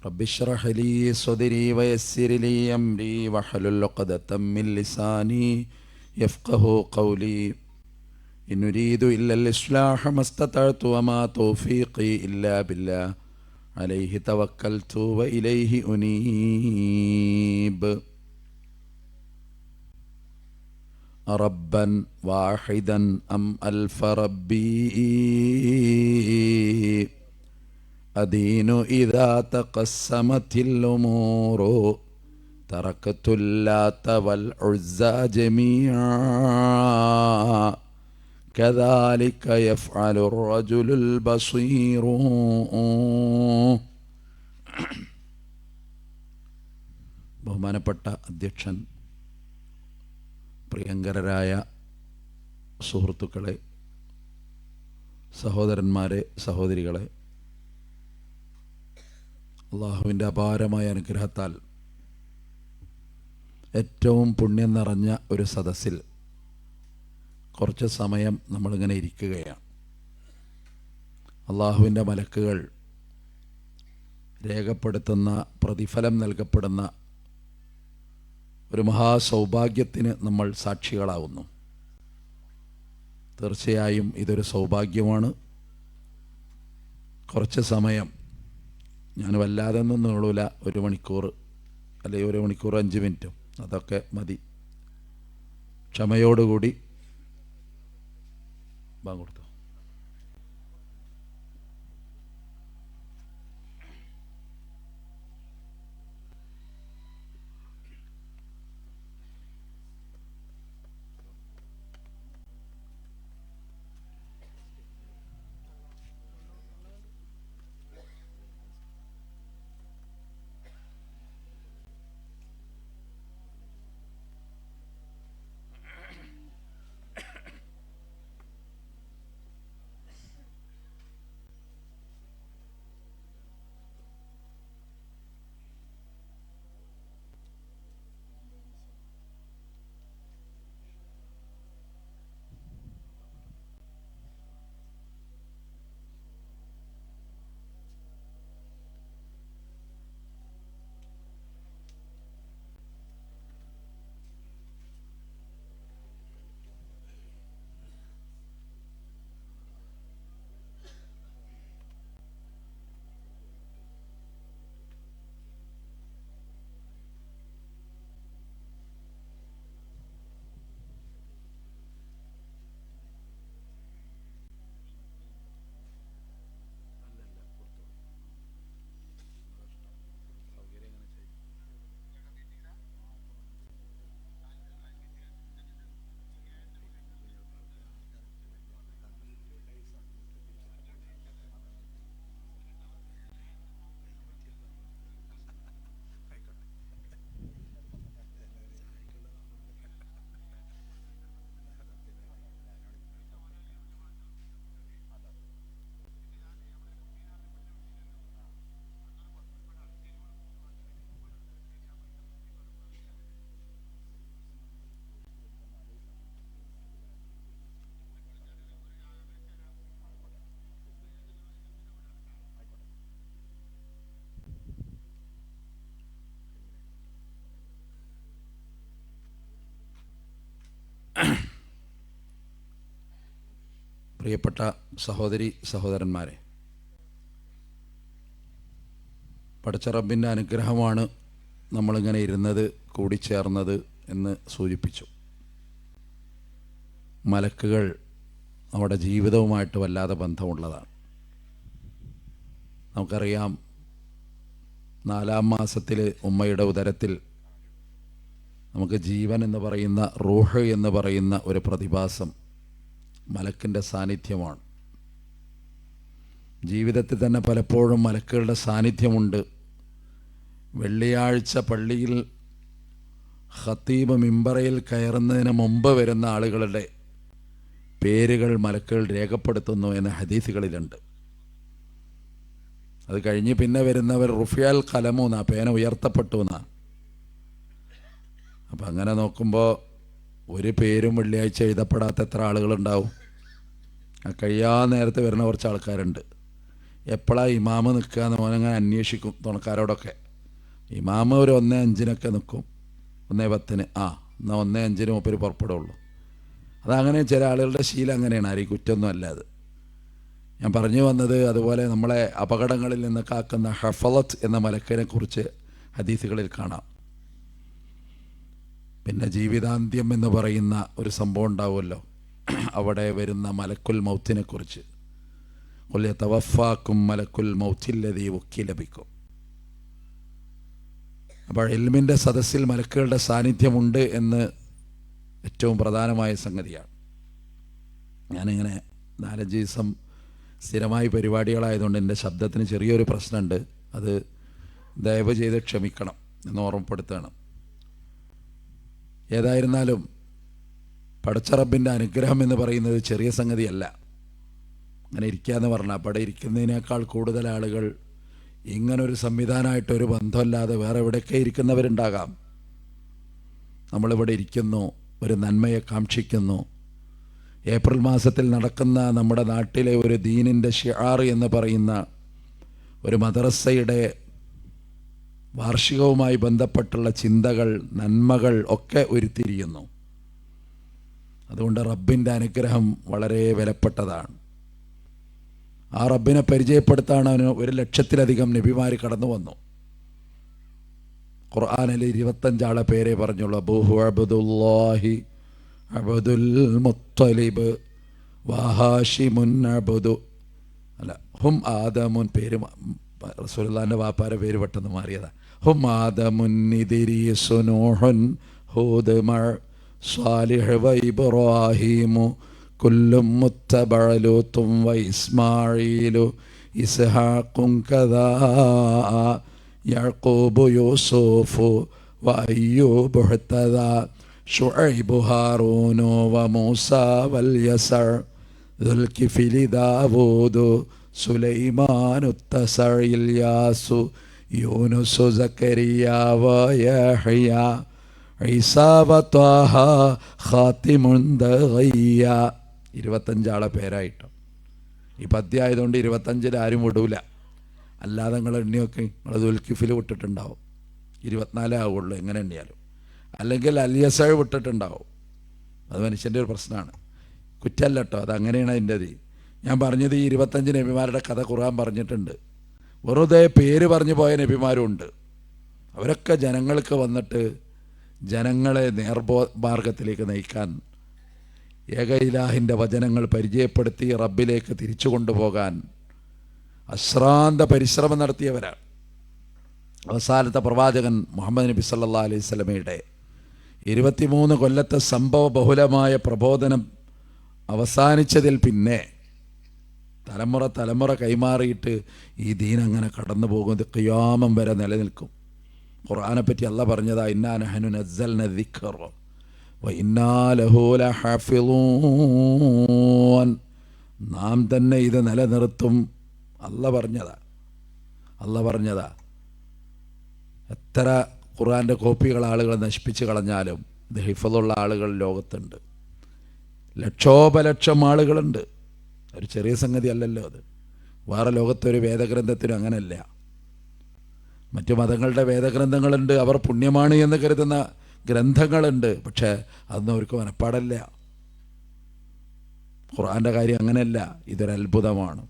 رب اشرح لي صدري ويسر لي أمري واحلل عقدة من لساني يفقه قولي إن أريد إلا الإصلاح ما استطعت وما توفيقي إلا بالله عليه توكلت وإليه أنيب ربا واحدا أم ألف ربي أدين إذا تقسمت الأمور تركت اللات والعزى جميعا كذلك يفعل الرجل البصير. ബഹുമാനപ്പെട്ട അധ്യക്ഷൻ, പ്രിയങ്കരരായ സുഹൃത്തുക്കളെ, സഹോദരന്മാരെ, സഹോദരികളെ, അള്ളാഹുവിൻ്റെ അപാരമായ അനുഗ്രഹത്താൽ ഏറ്റവും പുണ്യം നിറഞ്ഞ ഒരു സദസ്സിൽ കുറച്ച് സമയം നമ്മളിങ്ങനെ ഇരിക്കുകയാണ്. അള്ളാഹുവിൻ്റെ മലക്കുകൾ രേഖപ്പെടുത്തുന്ന പ്രതിഫലം നൽകപ്പെടുന്ന ഒരു മഹാസൗഭാഗ്യത്തിന് നമ്മൾ സാക്ഷികളാവുന്നു. തീർച്ചയായും ഇതൊരു സൗഭാഗ്യമാണ്. കുറച്ച് സമയം, ഞാൻ വല്ലാതെ ഒന്നും നീളൂല, 1 മണിക്കൂർ അല്ലെങ്കിൽ 1 മണിക്കൂർ 5 മിനിറ്റും അതൊക്കെ മതി. ക്ഷമയോടുകൂടി കൊടുത്തു. പ്രിയപ്പെട്ട സഹോദരി സഹോദരന്മാരെ, പടച്ച റബ്ബിൻ്റെ അനുഗ്രഹമാണ് നമ്മളിങ്ങനെ ഇരുന്നത്, കൂടിച്ചേർന്നത് എന്ന് സൂചിപ്പിച്ചു. മലക്കുകൾ നമ്മുടെ ജീവിതവുമായിട്ട് വല്ലാതെ ബന്ധമുള്ളതാണ്. നമുക്കറിയാം, 4-ാം മാസത്തിൽ ഉമ്മയുടെ ഉദരത്തിൽ നമുക്ക് ജീവൻ എന്ന് പറയുന്ന, റൂഹ് എന്ന് പറയുന്ന ഒരു പ്രതിഭാസം മലക്കിൻ്റെ സാന്നിധ്യമാണ്. ജീവിതത്തിൽ തന്നെ പലപ്പോഴും മലക്കുകളുടെ സാന്നിധ്യമുണ്ട്. വെള്ളിയാഴ്ച പള്ളിയിൽ ഖത്തീബ് മിമ്പറയിൽ കയറുന്നതിന് മുമ്പ് വരുന്ന ആളുകളുടെ പേരുകൾ മലക്കുകൾ രേഖപ്പെടുത്തുന്നു എന്ന ഹദീസുകളിലുണ്ട്. അത് കഴിഞ്ഞ് പിന്നെ വരുന്നവർ റുഫിയാൽ ഖലമു എന്നാ, പേന ഉയർത്തപ്പെട്ടു എന്നാ. അപ്പം അങ്ങനെ നോക്കുമ്പോൾ ഒരു പേരും വെള്ളിയാഴ്ച എഴുതപ്പെടാത്ത എത്ര ആളുകളുണ്ടാവും? കഴിയാൻ നേരത്തെ വരുന്ന കുറച്ച് ആൾക്കാരുണ്ട്. എപ്പോഴാണ് ഇമാമ് നിൽക്കുക എന്ന് മോനങ്ങനെ അന്വേഷിക്കും തുണക്കാരോടൊക്കെ. ഇമാമ് ഒരു 1:05 നിൽക്കും, 1:10 എന്നാൽ 1:05 മൂപ്പര് പുറപ്പെടുള്ളൂ. അതങ്ങനെ ചില ആളുകളുടെ ശീലം അങ്ങനെയാണ്, ആരെയും കുറ്റമൊന്നും അല്ലാതെ. ഞാൻ പറഞ്ഞു വന്നത്, അതുപോലെ നമ്മളെ അപകടങ്ങളിൽ നിന്ന് കാക്കുന്ന ഹഫലത്ത് എന്ന മലക്കിനെ കുറിച്ച് ഹദീസുകളിൽ കാണാം. പിന്നെ ജീവിതാന്ത്യം എന്ന് പറയുന്ന ഒരു സംഭവം ഉണ്ടാവുമല്ലോ, അവിടെ വരുന്ന മലക്കുൽ മൗത്തിനെ കുറിച്ച്. ഖുൽ യതവഫാക്കും മലക്കുൽ മൗത്തില്ലദീ വക്കില ബിക്കും. അപ്പോൾ ഇൽമിൻ്റെ സദസ്സിൽ മലക്കുകളുടെ സാന്നിധ്യമുണ്ട് എന്ന് ഏറ്റവും പ്രധാനമായ സംഗതിയാണ്. ഞാനിങ്ങനെ 4-5 ദിവസം സ്ഥിരമായി പരിപാടികളായതുകൊണ്ട് എൻ്റെ ശബ്ദത്തിന് ചെറിയൊരു പ്രശ്നമുണ്ട്. അത് ദയവ് ചെയ്ത് ക്ഷമിക്കണം എന്ന് ഓർമ്മപ്പെടുത്തണം. ഏതായിരുന്നാലും പടച്ച റബ്ബിൻ്റെ അനുഗ്രഹം എന്ന് പറയുന്നത് ചെറിയ സംഗതിയല്ല. അങ്ങനെ ഇരിക്കുകയെന്ന് പറഞ്ഞാൽ അവിടെ ഇരിക്കുന്നതിനേക്കാൾ കൂടുതൽ ആളുകൾ ഇങ്ങനൊരു സംവിധാനമായിട്ടൊരു ബന്ധമില്ലാതെ വേറെ എവിടെയൊക്കെ ഇരിക്കുന്നവരുണ്ടാകാം. നമ്മളിവിടെ ഇരിക്കുന്നു, ഒരു നന്മയെ കാക്ഷിക്കുന്നു. ഏപ്രിൽ മാസത്തിൽ നടക്കുന്ന നമ്മുടെ നാട്ടിലെ ഒരു ദീനിൻ്റെ ഷിആർ എന്ന് പറയുന്ന ഒരു മദ്രസയുടെ വാർഷികവുമായി ബന്ധപ്പെട്ടുള്ള ചിന്തകൾ, നന്മകൾ ഒക്കെ ഉരുത്തിരിയുന്നു. അതുകൊണ്ട് റബ്ബിൻ്റെ അനുഗ്രഹം വളരെ വിലപ്പെട്ടതാണ്. ആ റബ്ബിനെ പരിചയപ്പെടുത്താൻ 1,00,000-ലധികം നബിമാർ കടന്നു വന്നു. ഖുർആനിൽ 25 ആളെ പേരെ പറഞ്ഞുള്ളൂ. അബൂഹു അബ്ദുല്ലാഹി അബ്ദുൽ മുത്തലിബ് വഹാഷിമുൻ അബ്ദു അല്ല ഹും ആദമുൻ. പേര് റസൂലുള്ളാഹിന്റെ വാപ്പാരെ പേര് പെട്ടെന്ന് മാറിയതാ. ഹും ആദമുൻ ഇദ്രീസു നൂഹുൻ ഹൂദ് മഅ സാലിഹ് വ ഇബ്രാഹീമു കുല്ലും മുത്തബഅ ലൂത്തും വ ഇസ്മാഈലു ഇസ്ഹാഖുൻ കദാ യഅഖൂബു യൂസുഫു വ അയ്യൂബു ഹതദാ ശുഐബു ഹാറൂനു വ മൂസാ വൽ യസർ ദുൽകിഫ്ലി ദാവൂദു സുലൈമാനു തസർ ഇല്യാസു യൂനുസു സക്കരിയ വ യഹ്യ ഈസാ വ ത്വാഹ ഖാതിമുൻ ദഗയ്യ. 25 ആളെ പേരായിട്ടോ. ഈ പദ്യമായതുകൊണ്ട് 25-ൽ ആരും വിടൂല. അല്ലാതെ നിങ്ങൾ എണ്ണിയൊക്കെ നിങ്ങൾ ദുൽകിഫിൽ വിട്ടിട്ടുണ്ടാവും, 24 ആവുള്ളൂ എങ്ങനെ എണ്ണിയാലും. അല്ലെങ്കിൽ അലിയസഴ് വിട്ടിട്ടുണ്ടാവും. അത് മനുഷ്യൻ്റെ ഒരു പ്രശ്നമാണ്, കുറ്റമല്ല കേട്ടോ, അതങ്ങനെയാണ് അതിൻ്റെത്. ഞാൻ പറഞ്ഞത് ഈ 25 നബിമാരുടെ കഥ ഖുർആൻ പറഞ്ഞിട്ടുണ്ട്. വെറുതെ പേര് പറഞ്ഞു പോയ നബിമാരും ഉണ്ട്. അവരൊക്കെ ജനങ്ങൾക്ക് വന്നിട്ട് ജനങ്ങളെ നേർമാർഗത്തിലേക്ക് നയിക്കാൻ, ഏക ഇലാഹിൻ്റെ വചനങ്ങൾ പരിചയപ്പെടുത്തി റബ്ബിലേക്ക് തിരിച്ചു കൊണ്ടുപോകാൻ അശ്രാന്ത പരിശ്രമം നടത്തിയവരാണ്. അവസാനത്തെ പ്രവാചകൻ മുഹമ്മദ് നബി സല്ലല്ലാഹു അലൈഹി വസല്ലമയുടെ 23 കൊല്ലത്തെ സംഭവ ബഹുലമായ പ്രബോധനം അവസാനിച്ചതിൽ പിന്നെ തലമുറ കൈമാറിയിട്ട് ഈ ദീൻ അങ്ങനെ കടന്നു പോകുന്നത് ഖിയാമം വരെ നിലനിൽക്കും. ഖുർആനെ പറ്റി അല്ലാഹ് പറഞ്ഞതാ, ഇന്നാ നഹ്നു നസ്സൽന ദിക്റ വ ഇന്നാ ലഹു ലഹാഫിളൂൻ. നാം തന്നെ ഇത് നിലനിർത്തും. അല്ലാഹ് പറഞ്ഞതാ. എത്ര ഖുർആൻ്റെ കോപ്പികൾ ആളുകൾ നശിപ്പിച്ച് കളഞ്ഞാലും ഇത് ഹിഫ്ളുള്ള ആളുകൾ ലോകത്തുണ്ട്. ലക്ഷോപലക്ഷം ആളുകളുണ്ട്. ഒരു ചെറിയ സംഗതി അല്ലല്ലോ അത്. വേറെ ലോകത്തൊരു വേദഗ്രന്ഥത്തിനും അങ്ങനെയല്ല. മറ്റു മതങ്ങളുടെ വേദഗ്രന്ഥങ്ങളുണ്ട്, അവർ പുണ്യമാണ് എന്ന് കരുതുന്ന ഗ്രന്ഥങ്ങളുണ്ട്. പക്ഷേ അതൊന്നും അവർക്ക് മനപ്പാടല്ല. ഖുർആൻ്റെ കാര്യം അങ്ങനെയല്ല. ഇതൊരു അത്ഭുതമാണ്,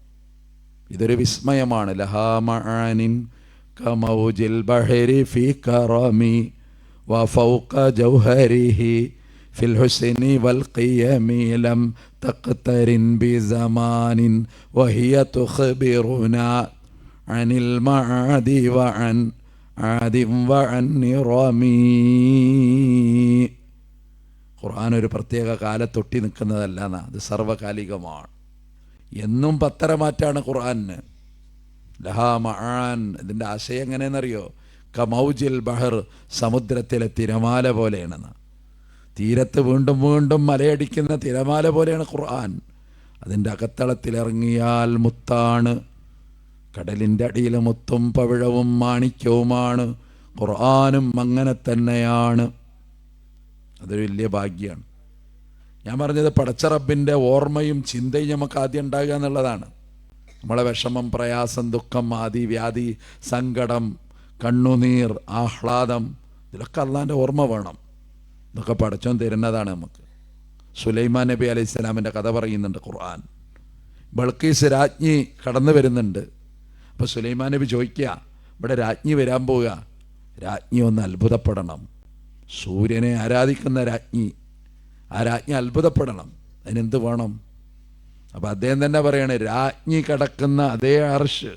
ഇതൊരു വിസ്മയമാണ്. ലഹാ മആനിൻ കമൗജിൽ ബഹരി ഫീ കറമി വഫൗക ജൗഹരിഹി ഫിൽ ഹുസ്നി വൽ ഖിയമി ലം തഖ്തരിൻ ബിസമാനിൻ വഹിയ തുഖ്ബിറുനാ അനിൽ മഅദി വഅൻ ആദിം വഅൻ നിറമി. ഖുർആൻ ഒരു പ്രത്യേക കാലത്തൊട്ടി നിൽക്കുന്നതല്ല, അത് സർവകാലികമാണ്. എന്നും പത്തരമാറ്റാണ് ഖുർആന്. ലഹാ മആൻ, ഇതിൻ്റെ ആശയം എങ്ങനെയെന്നറിയോ? കമൗജിൽ ബഹർ, സമുദ്രത്തിലെ തിരമാല പോലെയാണെന്ന്. തീരത്ത് വീണ്ടും വീണ്ടും മലയടിക്കുന്ന തിരമാല പോലെയാണ് ഖുർആൻ. അതിൻ്റെ അകത്തളത്തിലിറങ്ങിയാൽ മുത്താണ്. കടലിൻ്റെ അടിയിൽ മുത്തും പവിഴവും മാണിക്യവുമാണ്. ഖുർആനും അങ്ങനെ തന്നെയാണ്. അതൊരു വലിയ ഭാഗ്യമാണ്. ഞാൻ പറഞ്ഞത് പടച്ച റബ്ബിൻ്റെ ഓർമ്മയും ചിന്തയും നമുക്ക് ആദ്യം ഉണ്ടാകുക എന്നുള്ളതാണ്. നമ്മളെ വിഷമം, പ്രയാസം, ദുഃഖം, ആദി, വ്യാധി, സങ്കടം, കണ്ണുനീർ, ആഹ്ലാദം, ഇതിലൊക്കെ അള്ളാൻ്റെ ഓർമ്മ വേണം. ഇതൊക്കെ പടച്ചോൻ തരുന്നതാണ് നമുക്ക്. സുലൈമാൻ നബി അലൈഹി സ്വലാമിൻ്റെ കഥ പറയുന്നുണ്ട് ഖുർആൻ. ബൾക്കീസ് രാജ്ഞി കടന്നു വരുന്നുണ്ട്. അപ്പോൾ സുലൈമാൻ നബി ചോദിക്കുക, ഇവിടെ രാജ്ഞി വരാൻ പോവുക, രാജ്ഞി ഒന്ന് അത്ഭുതപ്പെടണം. സൂര്യനെ ആരാധിക്കുന്ന രാജ്ഞി, ആ രാജ്ഞി അത്ഭുതപ്പെടണം. അതിനെന്ത് വേണം? അപ്പം അദ്ദേഹം തന്നെ പറയാണ്, രാജ്ഞി കിടക്കുന്ന അതേ അർശ്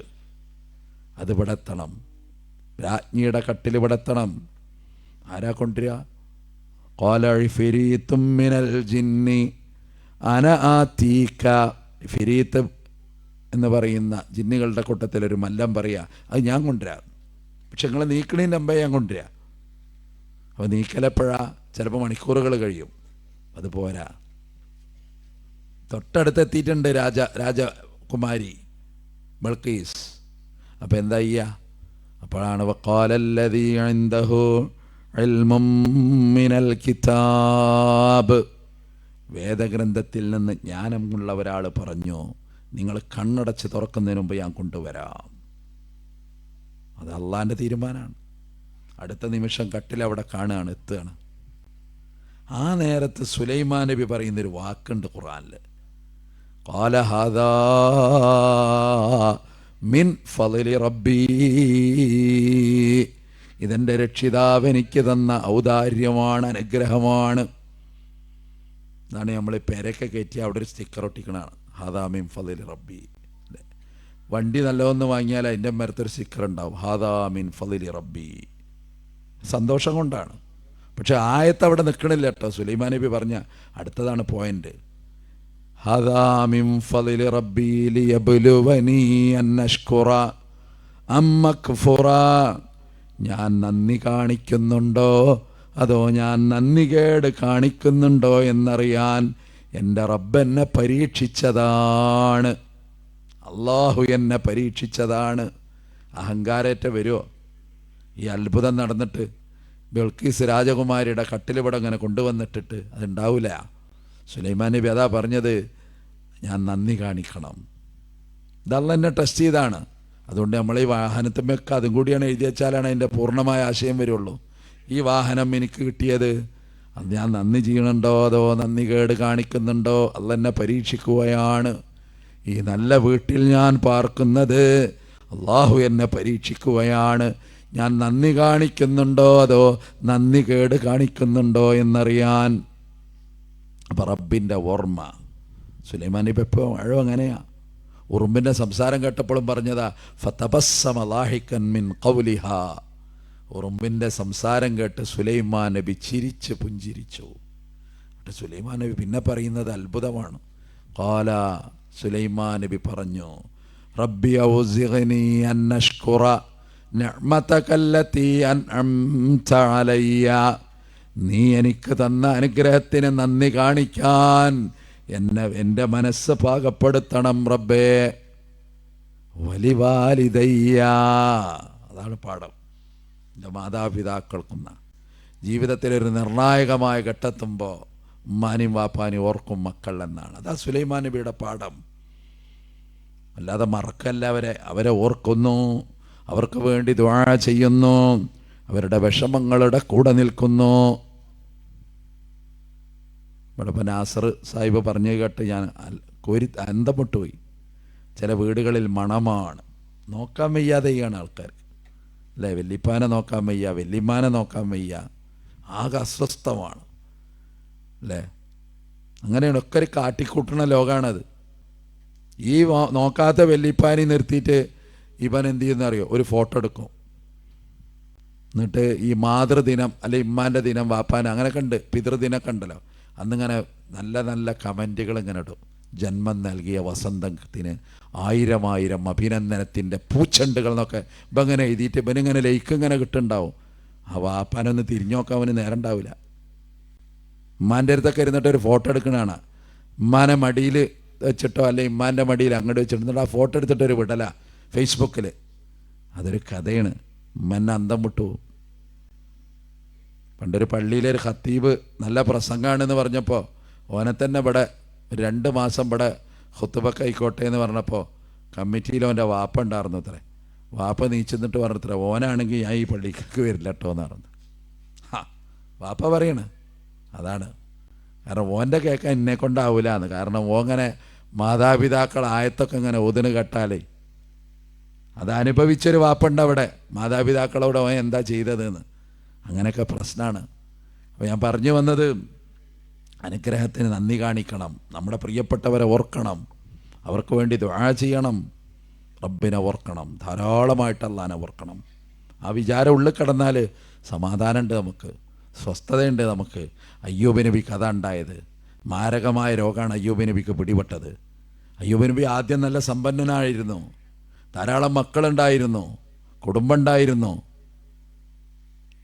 അത് ഇവിടെ എത്തണം, രാജ്ഞിയുടെ കട്ടിൽ ഇവിടെ എത്തണം. ആരാ കൊണ്ടുവരിക? ഖാല ഇഫ്രീത്തും മിനൽ ജിന്നി അന ആതീക. ഇഫ്രീത്ത് എന്ന് പറയുന്ന ജിന്നുകളുടെ കൂട്ടത്തിലൊരു മല്ലം പറയുക, അത് ഞാൻ കൊണ്ടുവരാം, പക്ഷെ നിങ്ങൾ നീക്കണേൻ്റെ മുമ്പേ ഞാൻ കൊണ്ടുവരാം. അപ്പോൾ നീക്കലെപ്പോഴാ? ചിലപ്പോൾ മണിക്കൂറുകൾ കഴിയും. അതുപോരാ, തൊട്ടടുത്തെത്തിയിട്ടുണ്ട് രാജകുമാരി ബൾക്കീസ്. അപ്പം എന്താ ചെയ്യുക? അപ്പോഴാണ് വഖാലല്ലദീ ഇൻദഹു ഇൽമും മിനൽ കിതാബ്, വേദഗ്രന്ഥത്തിൽ നിന്ന് ജ്ഞാനമുള്ള ഒരാൾ പറഞ്ഞു, നിങ്ങൾ കണ്ണടച്ച് തുറക്കുന്നതിന് മുമ്പ് ഞാൻ കൊണ്ടുവരാം. അത് അള്ളാൻ്റെ തീരുമാനമാണ്. അടുത്ത നിമിഷം കട്ടിലവിടെ കാണുകയാണ്, എത്തുകയാണ്. ആ നേരത്ത് സുലൈമാൻ നബി പറയുന്നൊരു വാക്കുണ്ട് ഖുർആനിൽ, ഖാല ഹാദാ മിൻ ഫളി റബ്ബി, ഇതെൻ്റെ രക്ഷിതാവ് എനിക്ക് തന്ന ഔദാര്യമാണ്, അനുഗ്രഹമാണ്. എന്നാണ് നമ്മൾ പേരൊക്കെ കയറ്റി അവിടെ ഒരു സ്റ്റിക്കർ ഒട്ടിക്കണതാണ്, ഹാദാ മിൻ ഫളി റബ്ബി. വണ്ടി നല്ലതൊന്ന് വാങ്ങിയാൽ അതിൻ്റെ മരത്തൊരു സ്റ്റിക്കർ ഉണ്ടാവും, ഹാദാ മിൻ ഫളി റബ്ബി. സന്തോഷം കൊണ്ടാണ്. പക്ഷെ ആയത്ത് അവിടെ നിൽക്കണില്ല കേട്ടോ. സുലൈമാൻ നബി പറഞ്ഞ അടുത്തതാണ് പോയിന്റ്. ഹാദാ മിൻ ഫളി റബ്ബി ലിയബ്ലുവനി അൻ അഷ്കുറ അം അക്ഫുറ, ഞാൻ നന്ദി കാണിക്കുന്നുണ്ടോ അതോ ഞാൻ നന്ദികേട് കാണിക്കുന്നുണ്ടോ എന്നറിയാൻ എൻ്റെ റബ്ബ് എന്നെ പരീക്ഷിച്ചതാണ്. അള്ളാഹു എന്നെ പരീക്ഷിച്ചതാണ്. അഹങ്കാരേറ്റ വരുമോ? ഈ അത്ഭുതം നടന്നിട്ട് ബിൽക്കീസ് രാജകുമാരിയുടെ കട്ടിലിവിടെ അങ്ങനെ കൊണ്ടുവന്നിട്ടിട്ട് അതുണ്ടാവില്ല. സുലൈമാൻ നബി അതാ പറഞ്ഞത്, ഞാൻ നന്ദി കാണിക്കണം. ഇതല്ല എന്നെ ടെസ്റ്റ് ചെയ്താണ്. അതുകൊണ്ട് നമ്മൾ ഈ വാഹനത്തിന്മേക്ക് അതും കൂടിയാണ് എഴുതി വെച്ചാലാണ് അതിൻ്റെ പൂർണ്ണമായ ആശയം വരുള്ളൂ. ഈ വാഹനം എനിക്ക് കിട്ടിയത് അത് ഞാൻ നന്ദി ചെയ്യണുണ്ടോ അതോ നന്ദി കേട് കാണിക്കുന്നുണ്ടോ? അല്ല എന്നെ പരീക്ഷിക്കുകയാണ്. ഈ നല്ല വീട്ടിൽ ഞാൻ പാർക്കുന്നത് അള്ളാഹു എന്നെ പരീക്ഷിക്കുകയാണ്. ഞാൻ നന്ദി കാണിക്കുന്നുണ്ടോ അതോ നന്ദി കേട് കാണിക്കുന്നുണ്ടോ എന്നറിയാൻ. അപ്പം റബ്ബിൻ്റെ ഓർമ്മ. സുലൈമാൻ നബി എപ്പോഴും അങ്ങനെയാ. ഉറുമ്പിൻ്റെ സംസാരം കേട്ടപ്പോഴും പറഞ്ഞതാ, ഫതബസ്സമ ലാഹിക്കൻ മിൻ ഖൗലിഹാ. ഉറുമ്പിൻ്റെ സംസാരം കേട്ട് സുലൈമാൻ നബി ചിരിച്ച് പുഞ്ചിരിച്ചു. സുലൈമാൻ നബി പിന്നെ പറയുന്നത് അത്ഭുതമാണ്. ഖാല, സുലൈമാൻ നബി പറഞ്ഞു, റബ്ബി ഔസിഗ്നി അൻ അഷ്കുറ നിഅ്മതകല്ലതി അൻഅംത അലയ്യ, നീ എനിക്ക് തന്ന അനുഗ്രഹത്തിന് നന്ദി കാണിക്കാൻ എൻ്റെ മനസ്സ് പാകപ്പെടുത്തണം റബ്ബേ. വലിവാലിദയ്യ, അതാണ് പാഠം. എൻ്റെ മാതാപിതാക്കൾക്കുന്ന ജീവിതത്തിലൊരു നിർണായകമായ ഘട്ടെത്തുമ്പോൾ ഉമ്മാനും വാപ്പാനും ഓർക്കും മക്കൾ എന്നാണ്. അതാ സുലൈമാൻ നബിയുടെ പാഠം. അല്ലാതെ മറക്കല്ല, അവരെ ഓർക്കുന്നു, അവർക്ക് വേണ്ടി ദുആ ചെയ്യുന്നു, അവരുടെ വിഷമങ്ങളുടെ കൂടെ നിൽക്കുന്നു. ഇവിടെ ഇപ്പം നാസർ സാഹിബ് പറഞ്ഞു കേട്ട് ഞാൻ അന്തമുട്ടുപോയി. ചില വീടുകളിൽ മണമാണ്, നോക്കാൻ വയ്യാതെയാണ് ആൾക്കാർ അല്ലേ. വല്യപ്പാനെ നോക്കാൻ വയ്യ, വല്യമ്മാനെ നോക്കാൻ വയ്യ, ആകെ അസ്വസ്ഥമാണ് അല്ലേ. അങ്ങനെയാണ് ഒക്കെ ഒരു കാട്ടിക്കൂട്ടുന്ന ലോകമാണത്. ഈ നോക്കാത്ത വല്യപ്പാനി നിർത്തിയിട്ട് ഇവൻ എന്ത് ചെയ്യുന്നറിയോ, ഒരു ഫോട്ടോ എടുക്കും. എന്നിട്ട് ഈ മാതൃദിനം അല്ലെ ഇമ്മാൻ്റെ ദിനം വാപ്പാൻ അങ്ങനെയൊക്കെ ഉണ്ട്, പിതൃദിനമൊക്കെ ഉണ്ടല്ലോ, അന്നിങ്ങനെ നല്ല നല്ല കമൻറ്റുകൾ ഇങ്ങനെ ഇടും. ജന്മം നൽകിയ വസന്തത്തിന് 1000 അഭിനന്ദനത്തിൻ്റെ പൂച്ചെണ്ടുകൾ എന്നൊക്കെ ഇപ്പം ഇങ്ങനെ എഴുതിയിട്ട് ഇവനിങ്ങനെ ലൈക്ക് ഇങ്ങനെ കിട്ടുന്നുണ്ടാവും. ആ വാപ്പാനൊന്ന് തിരിഞ്ഞു നോക്കാൻ അവന് നേരം ഉണ്ടാവില്ല. ഉമ്മാൻ്റെ അടുത്തൊക്കെ ഇരുന്നിട്ട് ഒരു ഫോട്ടോ എടുക്കണതാണ്, ഉമ്മാനെ മടിയിൽ വെച്ചിട്ടോ അല്ലെ ഇമ്മാൻ്റെ മടിയിൽ അങ്ങോട്ട് വെച്ചിട്ട് ആ ഫോട്ടോ എടുത്തിട്ടൊരു വിടല ഫേസ്ബുക്കിൽ. അതൊരു കഥയാണ്. ഉമ്മന്നെ അന്തം വിട്ടു. പണ്ടൊരു പള്ളിയിലൊരു ഖത്തീബ് നല്ല പ്രസംഗമാണെന്ന് പറഞ്ഞപ്പോൾ ഓനെ തന്നെ ഇവിടെ 2 മാസം ഇവിടെ ഖുത്ബക്ക് ആയിക്കോട്ടെ എന്ന് പറഞ്ഞപ്പോൾ കമ്മിറ്റിയിൽ അവൻ്റെ വാപ്പ ഉണ്ടായിരുന്നു അത്രേ. വാപ്പ നീച്ചെന്നിട്ട് പറഞ്ഞത്ര, ഓനാണെങ്കിൽ ഞാൻ ഈ പള്ളിക്ക് വരില്ല കേട്ടോ എന്ന് പറഞ്ഞു. വാപ്പ പറയണ് അതാണ്. കാരണം ഓൻ്റെ കേൾക്കാൻ എന്നെ കൊണ്ടാവൂല എന്ന്. കാരണം ഓങ്ങനെ മാതാപിതാക്കൾ ആയത്തൊക്കെ ഇങ്ങനെ ഓതിന് കേട്ടാലേ അത് അനുഭവിച്ചൊരു വാപ്പുണ്ട് അവിടെ. മാതാപിതാക്കളോട് ഓൻ എന്താ ചെയ്തതെന്ന്. അങ്ങനെയൊക്കെ പ്രശ്നമാണ്. അപ്പോൾ ഞാൻ പറഞ്ഞു വന്നത്, അനുഗ്രഹത്തിന് നന്ദി കാണിക്കണം, നമ്മുടെ പ്രിയപ്പെട്ടവരെ ഓർക്കണം, അവർക്ക് വേണ്ടി ദുആ ചെയ്യണം, റബ്ബിനെ ഓർക്കണം, ധാരാളമായിട്ട് അല്ലാഹനെ ഓർക്കണം. ആ വിചാരം ഉള്ളിൽ കിടന്നാൽ സമാധാനമുണ്ട്, നമുക്ക് സ്വസ്ഥതയുണ്ട്. നമുക്ക് അയ്യൂബ് നബിക്ക് അതാ ഉണ്ടായത്. മാരകമായ രോഗമാണ് അയ്യൂബ് നബിക്ക് പിടിപെട്ടത്. അയ്യൂബ് നബി ആദ്യം നല്ല സമ്പന്നനായിരുന്നു, ധാരാളം മക്കളുണ്ടായിരുന്നു, കുടുംബം ഉണ്ടായിരുന്നു,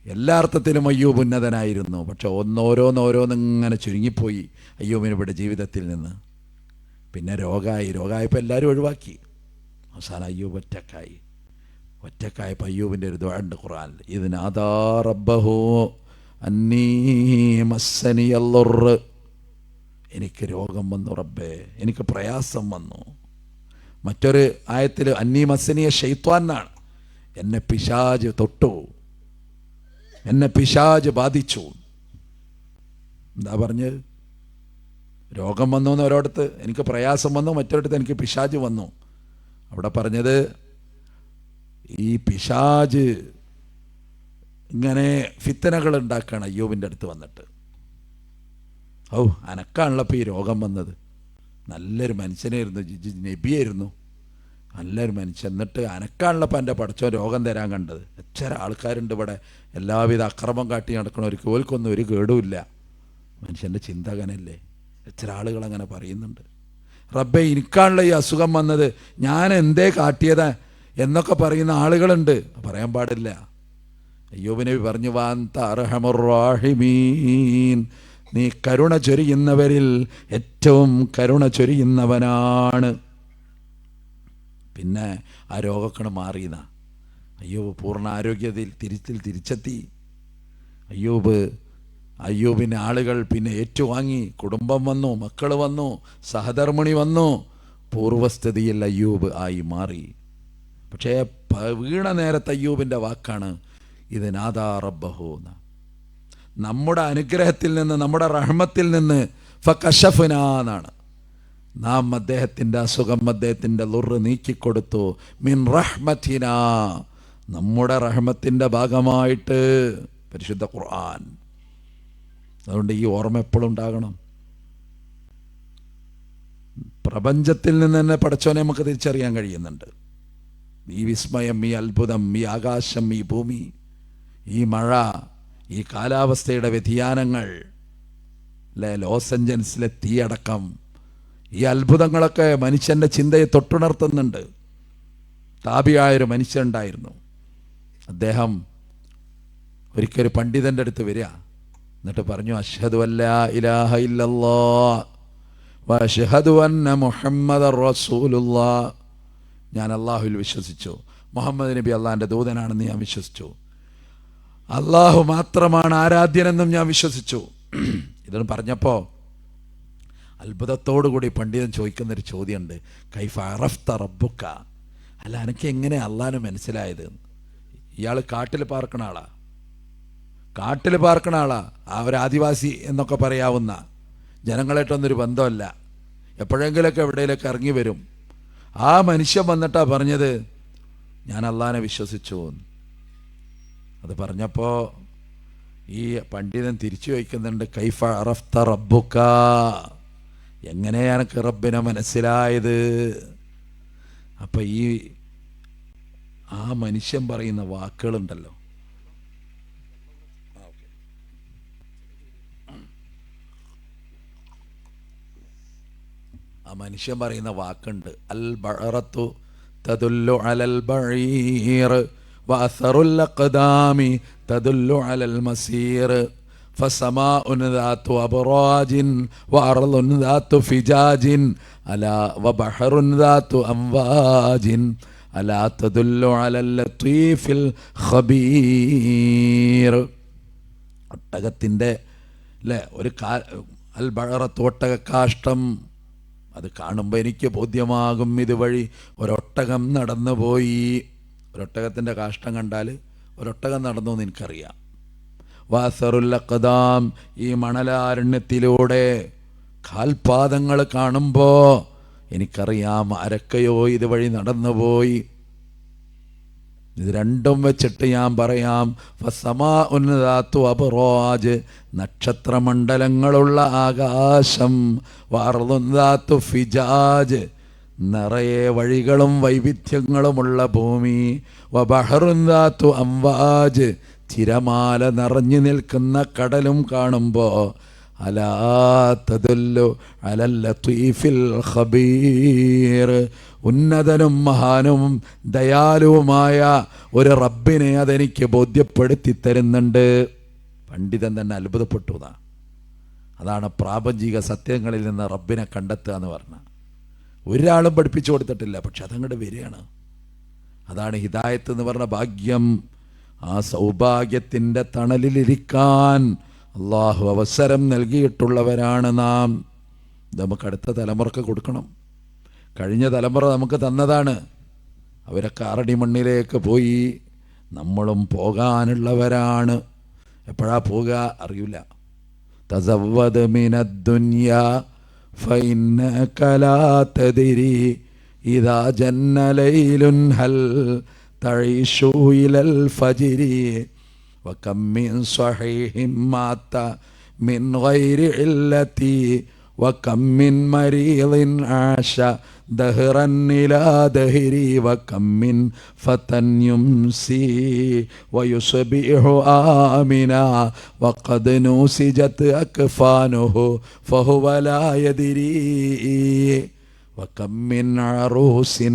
എല്ലാ അർത്ഥത്തിലും അയ്യൂബ് ഉന്നതനായിരുന്നു. പക്ഷെ ഓരോന്നോരോന്നിങ്ങനെ ചുരുങ്ങിപ്പോയി അയ്യൂബ് നബിയുടെ ജീവിതത്തിൽ നിന്ന്. പിന്നെ രോഗമായപ്പോൾ എല്ലാവരും ഒഴിവാക്കി. അവസാനം അയ്യൂബ് ഒറ്റക്കായപ്പോൾ അയ്യൂബിൻ്റെ ഒരു ദുആ ഉണ്ട് ഖുർആനിൽ, ഇത് നാദാ റബ്ബഹു അന്നീ മസ്സനിയൽ ദുർറ്, എനിക്ക് രോഗം വന്നു റബ്ബേ, എനിക്ക് പ്രയാസം വന്നു. മറ്റൊരു ആയത്തിൽ അന്നീ മസ്സനിയ ശൈത്വാൻ എന്നാണ്, എന്നെ പിശാച് തൊട്ടു, എന്നെ പിശാച് ബാധിച്ചു. എന്താ പറഞ്ഞത്? രോഗം വന്നു എന്ന് ഒരിടത്ത് എനിക്ക് പ്രയാസം വന്നു, മറ്റൊരിടത്ത് എനിക്ക് പിശാച് വന്നു. അവിടെ പറഞ്ഞത് ഈ പിശാച് ഇങ്ങനെ ഫിത്തനകൾ ഉണ്ടാക്കുകയാണ് അയ്യൂബിൻ്റെ അടുത്ത് വന്നിട്ട്. അനക്കാണല്ലോ ഇപ്പോൾ ഈ രോഗം വന്നത്. നല്ലൊരു മനുഷ്യനായിരുന്നു, നബിയായിരുന്നു, നല്ലൊരു മനുഷ്യൻ. എന്നിട്ട് അനക്കാണല്ലോ എൻ്റെ പടച്ചോൻ രോഗം തരാൻ കണ്ടത്. എത്ര ആൾക്കാരുണ്ട് ഇവിടെ എല്ലാവിധ അക്രമം കാട്ടി നടക്കണവർക്ക്, ഓൽക്കൊന്നും ഒരു കേടുമില്ല. മനുഷ്യൻ്റെ ചിന്തകനല്ലേ. എത്ര ആളുകൾ അങ്ങനെ പറയുന്നുണ്ട്. റബ്ബേ എനിക്കാണല്ലോ ഈ അസുഖം വന്നത്, ഞാൻ എന്തേ കാട്ടിയതാ എന്നൊക്കെ പറയുന്ന ആളുകളുണ്ട്. പറയാൻ പാടില്ല. അയ്യൂബ് നബി പറഞ്ഞു, വാന്ത അർഹമുർ റഹീമീൻ, നീ കരുണ ചൊരിയുന്നവരിൽ ഏറ്റവും കരുണ ചൊരിയുന്നവനാണ്. പിന്നെ ആ രോഗക്കണ് മാറിയെന്ന അയ്യൂബ് പൂർണ്ണ ആരോഗ്യത്തിൽ തിരിച്ചെത്തി. അയ്യൂബിന് ആളുകൾ പിന്നെ ഏറ്റുവാങ്ങി, കുടുംബം വന്നു, മക്കൾ വന്നു, സഹധർമ്മിണി വന്നു, പൂർവസ്ഥിതിയിൽ അയ്യൂബ് ആയി മാറി. പക്ഷേ വീണ നേരത്തെ അയ്യൂബിൻ്റെ വാക്കാണ് ഇത് നാദാ റബ്ബഹു, നമ്മുടെ അനുഗ്രഹത്തിൽ നിന്ന്, നമ്മുടെ റഹ്മത്തിൽ നിന്ന് ഫകശഫ്നാ എന്നാണ്, നാം അദ്ദേഹത്തിൻ്റെ അസുഖം, അദ്ദേഹത്തിൻ്റെ ളുറ് നീക്കിക്കൊടുത്തു. മിൻ റഹ്മത്തിനാ, നമ്മുടെ റഹ്മത്തിൻ്റെ ഭാഗമായിട്ട്. പരിശുദ്ധ ഖുർആൻ. അതുകൊണ്ട് ഈ ഓർമ്മ എപ്പോഴും ഉണ്ടാകണം. പ്രപഞ്ചത്തിൽ നിന്ന് തന്നെ പടച്ചോനെ നമുക്ക് തിരിച്ചറിയാൻ കഴിയുന്നുണ്ട്. ഈ വിസ്മയം, ഈ അത്ഭുതം, ഈ ആകാശം, ഈ ഭൂമി, ഈ മഴ, ഈ കാലാവസ്ഥയുടെ വ്യതിയാനങ്ങൾ, അല്ലേ, ലോസ് ഏഞ്ചൽസിലെ തീയടക്കം, ഈ അത്ഭുതങ്ങളൊക്കെ മനുഷ്യൻ്റെ ചിന്തയെ തൊട്ടുണർത്തുന്നുണ്ട്. താബിയായൊരു മനുഷ്യനുണ്ടായിരുന്നു. അദ്ദേഹം ഒരിക്കൽ പണ്ഡിതൻ്റെ അടുത്ത് വരിക, എന്നിട്ട് പറഞ്ഞു, അഷ്ഹദു അല്ലാ ഇലാഹ ഇല്ലല്ലാഹ് വ അഷ്ഹദു അന്ന മുഹമ്മദർ റസൂലുള്ളാഹ്, ഞാൻ അള്ളാഹുവിൽ വിശ്വസിച്ചു, മുഹമ്മദ് നബി അള്ളാഹിൻ്റെ ദൂതനാണെന്ന് ഞാൻ വിശ്വസിച്ചു, അള്ളാഹു മാത്രമാണ് ആരാധ്യനെന്നും ഞാൻ വിശ്വസിച്ചു. ഇതെന്ന് പറഞ്ഞപ്പോൾ അത്ഭുതത്തോടുകൂടി പണ്ഡിതൻ ചോദിക്കുന്നൊരു ചോദ്യമുണ്ട്, കൈഫ അറഫ്ത റബ്ബുക്ക, അല്ല എനിക്ക് എങ്ങനെ അള്ളാഹിനെ മനസ്സിലായത്? ഇയാൾ കാട്ടിൽ പാർക്കണ ആളാ, ആ ഒരു ആദിവാസി എന്നൊക്കെ പറയാവുന്ന, ജനങ്ങളായിട്ടൊന്നൊരു ബന്ധമല്ല, എപ്പോഴെങ്കിലൊക്കെ എവിടെയെങ്കിലൊക്കെ ഇറങ്ങി വരും. ആ മനുഷ്യൻ വന്നിട്ടാ പറഞ്ഞത്, ഞാൻ അള്ളാഹിനെ വിശ്വസിച്ചു. അത് പറഞ്ഞപ്പോൾ ഈ പണ്ഡിതൻ തിരിച്ചു വയ്ക്കുന്നുണ്ട്, കൈഫ അറഫ്ത റബ്ബുക്ക, എങ്ങനെയാണ് എനിക്ക് റബ്ബിനെ മനസ്സിലായത്? അപ്പം ആ മനുഷ്യൻ പറയുന്ന വാക്കുകളുണ്ടല്ലോ, ആ മനുഷ്യൻ പറയുന്ന വാക്കുണ്ട്, അൽ ബഅറത്തു തദുല്ലു അലൽ ബഈർ വഅസറുൽ അഖ്ദാമി തദുല്ലു അലൽ മസീർ ഫസമാഉൻ ദാതു അബ്റാജിൻ വഅർളുൻ ദാതു ഫിജാജിൻ അലാ വബഹറുൻ ദാതു അംവാജിൻ അലാ തദുല്ലു അലൽ ലത്തീഫിൽ ഖബീർ. ഒട്ടകത്തിൻ്റെ അല്ലേ ഒരു അൽ ബഅറത്ത് ഒട്ടക കാഷ്ടം, അത് കാണുമ്പോൾ എനിക്ക് ബോധ്യമാകും ഇതുവഴി ഒരൊട്ടകം നടന്നു പോയി. ഒരൊട്ടകത്തിൻ്റെ കാഷ്ടം കണ്ടാൽ ഒരൊട്ടകം നടന്നു എന്ന് എനിക്കറിയാം. വാസറുല്ലഖദാം, ഈ മണലാരണ്യത്തിലൂടെ കാൽപാദങ്ങൾ കാണുമ്പോൾ എനിക്കറിയാം ആരൊക്കെയോ ഇതുവഴി നടന്നുപോയി. ഇത് രണ്ടും വെച്ചിട്ട് ഞാൻ പറയാം, ഫസമാഉൻ ദാതു അബ്റാജ്, നക്ഷത്രമണ്ഡലങ്ങളുള്ള ആകാശം, വഅർളുൻ ദാതു ഫിജാജ്, നിറയെ വഴികളും വൈവിധ്യങ്ങളുമുള്ള ഭൂമി, വബഹറുൻ ദാതു അംവാജ്, തിരമാല നിറഞ്ഞു നിൽക്കുന്ന കടലും കാണുമ്പോൾ അലാ തദുല്ലു അലൽ ലതീഫിൽ ഖബീർ, ഉന്നതനും മഹാനും ദയാലുവുമായ ഒരു റബ്ബിനെ അതെനിക്ക് ബോധ്യപ്പെടുത്തി തരുന്നുണ്ട്. പണ്ഡിതൻ തന്നെ അത്ഭുതപ്പെട്ടു. അതാണ് പ്രാപഞ്ചിക സത്യങ്ങളിൽ നിന്ന് റബ്ബിനെ കണ്ടെത്തുക എന്ന് പറഞ്ഞാൽ. ഒരാളും പഠിപ്പിച്ചു കൊടുത്തിട്ടില്ല, പക്ഷെ അതങ്ങോട്ട് വരികയാണ്. അതാണ് ഹിദായത്ത് എന്ന് പറഞ്ഞ ഭാഗ്യം. ആ സൗഭാഗ്യത്തിൻ്റെ തണലിലിരിക്കാൻ അള്ളാഹു അവസരം നൽകിയിട്ടുള്ളവരാണ് നാം. ഇത് നമുക്ക് അടുത്ത തലമുറക്ക് കൊടുക്കണം. കഴിഞ്ഞ തലമുറ നമുക്ക് തന്നതാണ്. അവരൊക്കെ ആറടി മണ്ണിലേക്ക് പോയി, നമ്മളും പോകാനുള്ളവരാണ്. എപ്പോഴാ പോകുക അറിയില്ല. തസവ്വദ് മിനദ്ദുനിയാ ഫഇന്നക ലാ തദ്രി ഇദാ ജന്ന ലൈലുൻ ഹൽ തഈശു ഇലൽ ഫജ്രി വകം മിൻ സ്വഹീഹിൻ മാത മിൻ ഗൈരി ഇല്ലതി വകം മിൻ മരീദിൻ ആശ ദഹ്റൻ ഇലാ ദഹ്രി വകം മിൻ ഫതൻ യുംസി വയുസ്ബിഹു ആമിനാ വഖദ് നൂസിജത് അക്ഫാനുഹു ഫഹുവ ലാ യദ്രി വകം മിൻ അറൂസിൻ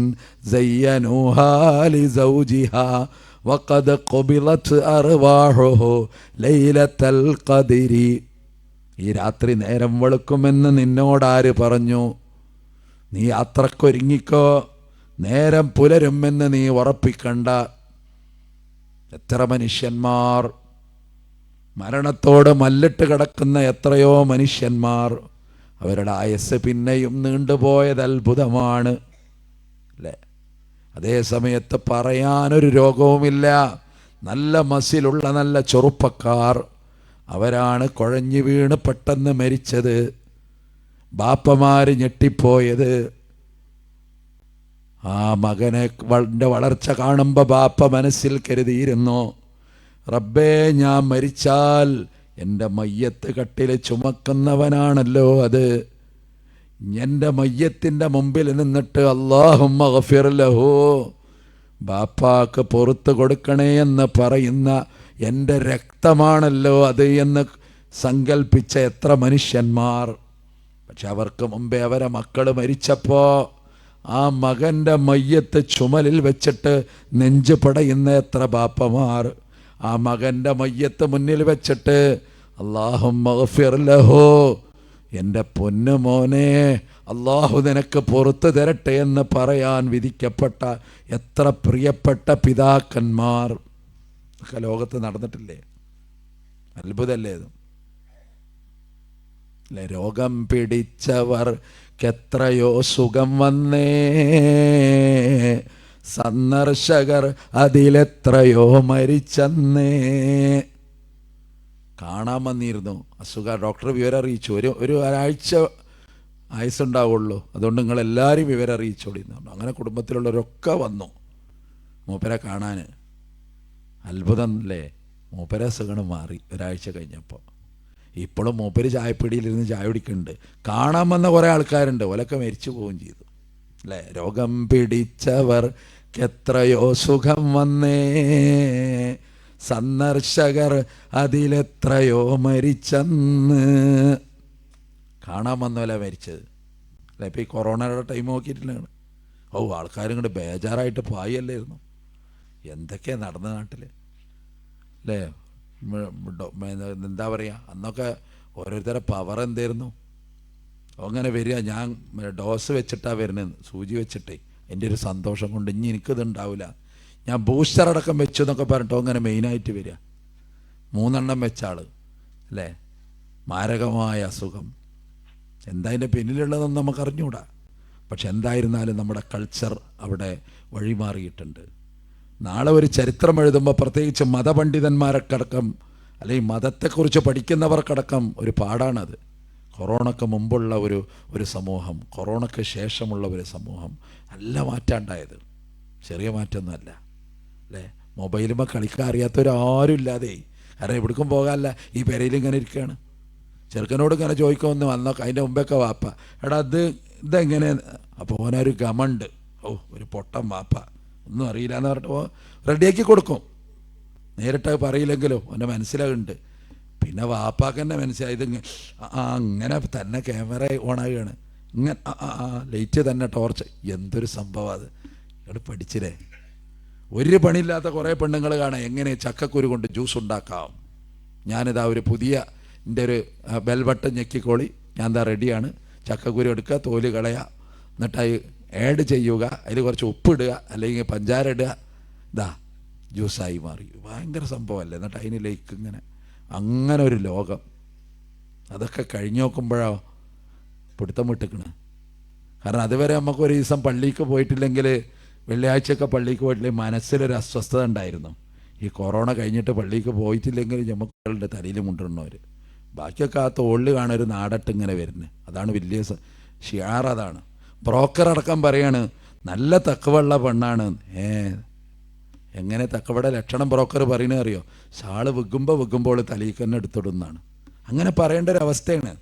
സയ്യനൂഹാ ലിസൗജിഹാ വഖദ് ഖുബിലത് അർവാഹുഹു ലൈലത്തൽ ഖദ്രി. ഈ രാത്രി നേരം വെളുക്കുമെന്ന് നിന്നോടാര് പറഞ്ഞു? നീ യാത്രക്കൊരുങ്ങിക്കോ, നേരം പുലരുമെന്ന് നീ ഉറപ്പിക്കണ്ട. എത്ര മനുഷ്യന്മാർ, മരണത്തോട് മല്ലിട്ട് കിടക്കുന്ന എത്രയോ മനുഷ്യന്മാർ, അവരുടെ ആയുസ് പിന്നെയും നീണ്ടുപോയത് അത്ഭുതമാണ് അല്ലേ? അതേ സമയത്ത് പറയാനൊരു രോഗവുമില്ല. നല്ല മസിലുള്ള നല്ല ചെറുപ്പക്കാർ, അവരാണ് കുഴഞ്ഞു വീണ് പെട്ടെന്ന് മരിച്ചത്. ബാപ്പമാര് ഞെട്ടിപ്പോയത്. ആ മകനെ വളർച്ച കാണുമ്പോൾ ബാപ്പ മനസ്സിൽ കരുതിയിരുന്നു, റബ്ബേ ഞാൻ മരിച്ചാൽ എൻ്റെ മയ്യത്ത് കട്ടിൽ ചുമക്കുന്നവനാണല്ലോ അത്. എൻ്റെ മയ്യത്തിൻ്റെ മുമ്പിൽ നിന്നിട്ട് അല്ലാഹുമ്മ ഗഫിർ ലഹു, ബാപ്പാക്ക് പുറത്തു കൊടുക്കണേ എന്ന് പറയുന്ന എൻ്റെ രക്തമാണല്ലോ അത് എന്ന് സങ്കൽപ്പിച്ച എത്ര മനുഷ്യന്മാർ. പക്ഷെ അവർക്ക് മുമ്പേ അവരെ മക്കൾ മരിച്ചപ്പോൾ ആ മകൻ്റെ മയ്യത്ത് ചുമലിൽ വെച്ചിട്ട് നെഞ്ച് പടയുന്ന എത്ര ബാപ്പമാർ. ആ മകൻ്റെ മയ്യത്ത് മുന്നിൽ വെച്ചിട്ട് അല്ലാഹുമ്മ ഗഫിർ ലഹു, എൻ്റെ പൊന്നു മോനെ അള്ളാഹു നിനക്ക് പുറത്തു തരട്ടെ എന്ന് പറയാൻ വിധിക്കപ്പെട്ട എത്ര പ്രിയപ്പെട്ട പിതാക്കന്മാർ ഒക്കെ ലോകത്ത് നടന്നിട്ടില്ലേ? അത്ഭുതമല്ലേ ഇത്? അല്ലെ, രോഗം പിടിച്ചവർക്കെത്രയോ സുഖം വന്നേ, സന്ദർശകർ അതിലെത്രയോ മരിച്ചെന്നേ. കാണാൻ വന്നിരുന്നു, ഡോക്ടർ വിവരം അറിയിച്ചു. ഒരു ഒരാഴ്ച ആയുസുണ്ടാവുള്ളൂ, അതുകൊണ്ട് നിങ്ങളെല്ലാവരും വിവരം അറിയിച്ചോളി. അങ്ങനെ കുടുംബത്തിലുള്ളവരൊക്കെ വന്നു മൂപ്പരെ കാണാൻ. അത്ഭുതം അല്ലേ? മൂപ്പരെ സുഖം മാറി ഒരാഴ്ച കഴിഞ്ഞപ്പോൾ. ഇപ്പോഴും മൂപ്പര് ചായപ്പിടിയിലിരുന്ന് ചായ കുടിക്കുന്നുണ്ട്. കാണാൻ വന്ന കുറേ ആൾക്കാരുണ്ട്, ഓലൊക്കെ മരിച്ചു പോവുകയും ചെയ്തു അല്ലേ? രോഗം പിടിച്ചവർക്കെത്രയോ സുഖം വന്നേ, സന്ദർശകർ അതിലെത്രയോ മരിച്ചെന്ന്. കാണാൻ വന്നവല്ല മരിച്ചത് അല്ലേ? ഇപ്പോൾ ഈ കൊറോണയുടെ ടൈം നോക്കിയിട്ടില്ലാണ്. ആൾക്കാരും ഇങ്ങോട്ട് ബേജാറായിട്ട് പായല്ലായിരുന്നു. എന്തൊക്കെയാണ് നടന്ന നാട്ടിൽ അല്ലേ? എന്താ പറയുക, അന്നൊക്കെ ഓരോരുത്തരുടെ പവർ എന്തായിരുന്നു. അങ്ങനെ വരിക, ഞാൻ ഡോസ് വെച്ചിട്ടാണ് വരുന്നത്, സൂചി വെച്ചിട്ടേ. എൻ്റെ ഒരു സന്തോഷം കൊണ്ട് ഇനി എനിക്കിതുണ്ടാവില്ല, ഞാൻ ബൂസ്റ്റർ അടക്കം വെച്ചു എന്നൊക്കെ പറഞ്ഞിട്ടോ അങ്ങനെ മെയിനായിട്ട് വരിക. 3 എണ്ണം വെച്ച ആൾ അല്ലേ? മാരകമായ അസുഖം എന്താ അതിൻ്റെ പിന്നിലുള്ളതെന്ന് നമുക്ക് അറിഞ്ഞുകൂടാ. പക്ഷെ എന്തായിരുന്നാലും നമ്മുടെ കൾച്ചർ അവിടെ വഴിമാറിയിട്ടുണ്ട്. നാളെ ഒരു ചരിത്രം എഴുതുമ്പോൾ പ്രത്യേകിച്ച് മതപണ്ഡിതന്മാരക്കടക്കം അല്ലെങ്കിൽ മതത്തെക്കുറിച്ച് പഠിക്കുന്നവർക്കടക്കം ഒരു പാടാണത്. കൊറോണയ്ക്ക് മുമ്പുള്ള ഒരു സമൂഹം, കൊറോണയ്ക്ക് ശേഷമുള്ള ഒരു സമൂഹം, നല്ല മാറ്റമുണ്ടായത്. ചെറിയ മാറ്റമൊന്നുമല്ല അല്ലേ? മൊബൈലുമ്പോൾ കളിക്കാൻ അറിയാത്തവരാരും ഇല്ലാതെ, കാരണം എവിടേക്കും പോകാനല്ല, ഈ പെരയിൽ ഇങ്ങനെ ഇരിക്കുകയാണ്. ചെറുക്കനോട് ഇങ്ങനെ ചോദിക്കുമെന്ന് വന്നോ, അതിൻ്റെ മുമ്പൊക്കെ വാപ്പ എടാ ഇതെങ്ങനെ, അപ്പോൾ ഓനൊരു ഗമണ്ട്, ഒരു പൊട്ടൻ വാപ്പ ഒന്നും അറിയില്ല എന്ന് പറഞ്ഞിട്ട് റെഡിയാക്കി കൊടുക്കും. നേരിട്ട് പറയില്ലെങ്കിലോ ഓൻ്റെ മനസ്സിലാകുന്നുണ്ട്. പിന്നെ വാപ്പാക്ക് തന്നെ മനസ്സിലായി ഇത് അങ്ങനെ തന്നെ ക്യാമറ ഓണാകുകയാണ്, ഇങ്ങനെ ലൈറ്റ് തന്നെ ടോർച്ച്, എന്തൊരു സംഭവം അത്. ഇവിടെ പഠിച്ചില്ലേ? ഒരു പണിയില്ലാത്ത കുറേ പെണ്ണുങ്ങൾ കാണാം എങ്ങനെ ചക്കക്കുരു കൊണ്ട് ജ്യൂസ് ഉണ്ടാക്കാം. ഞാനിതാ ഒരു പുതിയ എൻ്റെ ഒരു ബെൽ ബട്ടൺ ഞെക്കിക്കോളി, ഞാൻ എന്താ റെഡിയാണ്. ചക്കക്കുരു എടുക്കുക, തോല് കളയുക, എന്നിട്ട് അത് ആഡ് ചെയ്യുക, അതിൽ കുറച്ച് ഉപ്പിടുക അല്ലെങ്കിൽ പഞ്ചാര ഇടുക, ഇതാ ജ്യൂസായി മാറി. ഭയങ്കര സംഭവമല്ലേ? എന്നിട്ട് അതിനിലേക്ക് ഇങ്ങനെ അങ്ങനെ ഒരു ലോകം. അതൊക്കെ കഴിഞ്ഞ് നോക്കുമ്പോഴോ പിടുത്തം വിട്ടിക്കണ്. കാരണം അതുവരെ നമുക്കൊരു ദിവസം പള്ളിക്ക് പോയിട്ടില്ലെങ്കിൽ, വെള്ളിയാഴ്ചയൊക്കെ പള്ളിക്ക് പോയിട്ടില്ലെങ്കിൽ മനസ്സിലൊരു അസ്വസ്ഥത ഉണ്ടായിരുന്നു. ഈ കൊറോണ കഴിഞ്ഞിട്ട് പള്ളിക്ക് പോയിട്ടില്ലെങ്കിൽ നമുക്കുകളുടെ തലയിൽ മുണ്ടിടുന്നവർ, ബാക്കിയൊക്കെ ആ തോളിൽ കാണാൻ ഒരു നാടട്ട് ഇങ്ങനെ വരുന്നത്. അതാണ് വലിയ ഷിയാർ. അതാണ് ബ്രോക്കർ അടക്കം പറയാണ് നല്ല തക്കവുള്ള പെണ്ണാണ്. എങ്ങനെ തക്കവയുടെ ലക്ഷണം ബ്രോക്കർ പറയുന്നത് അറിയോ? ഷാള് വിൽക്കുമ്പോൾ തലയിൽ തന്നെ എടുത്തിടുന്നതാണ്. അങ്ങനെ പറയേണ്ട ഒരു അവസ്ഥയാണ്.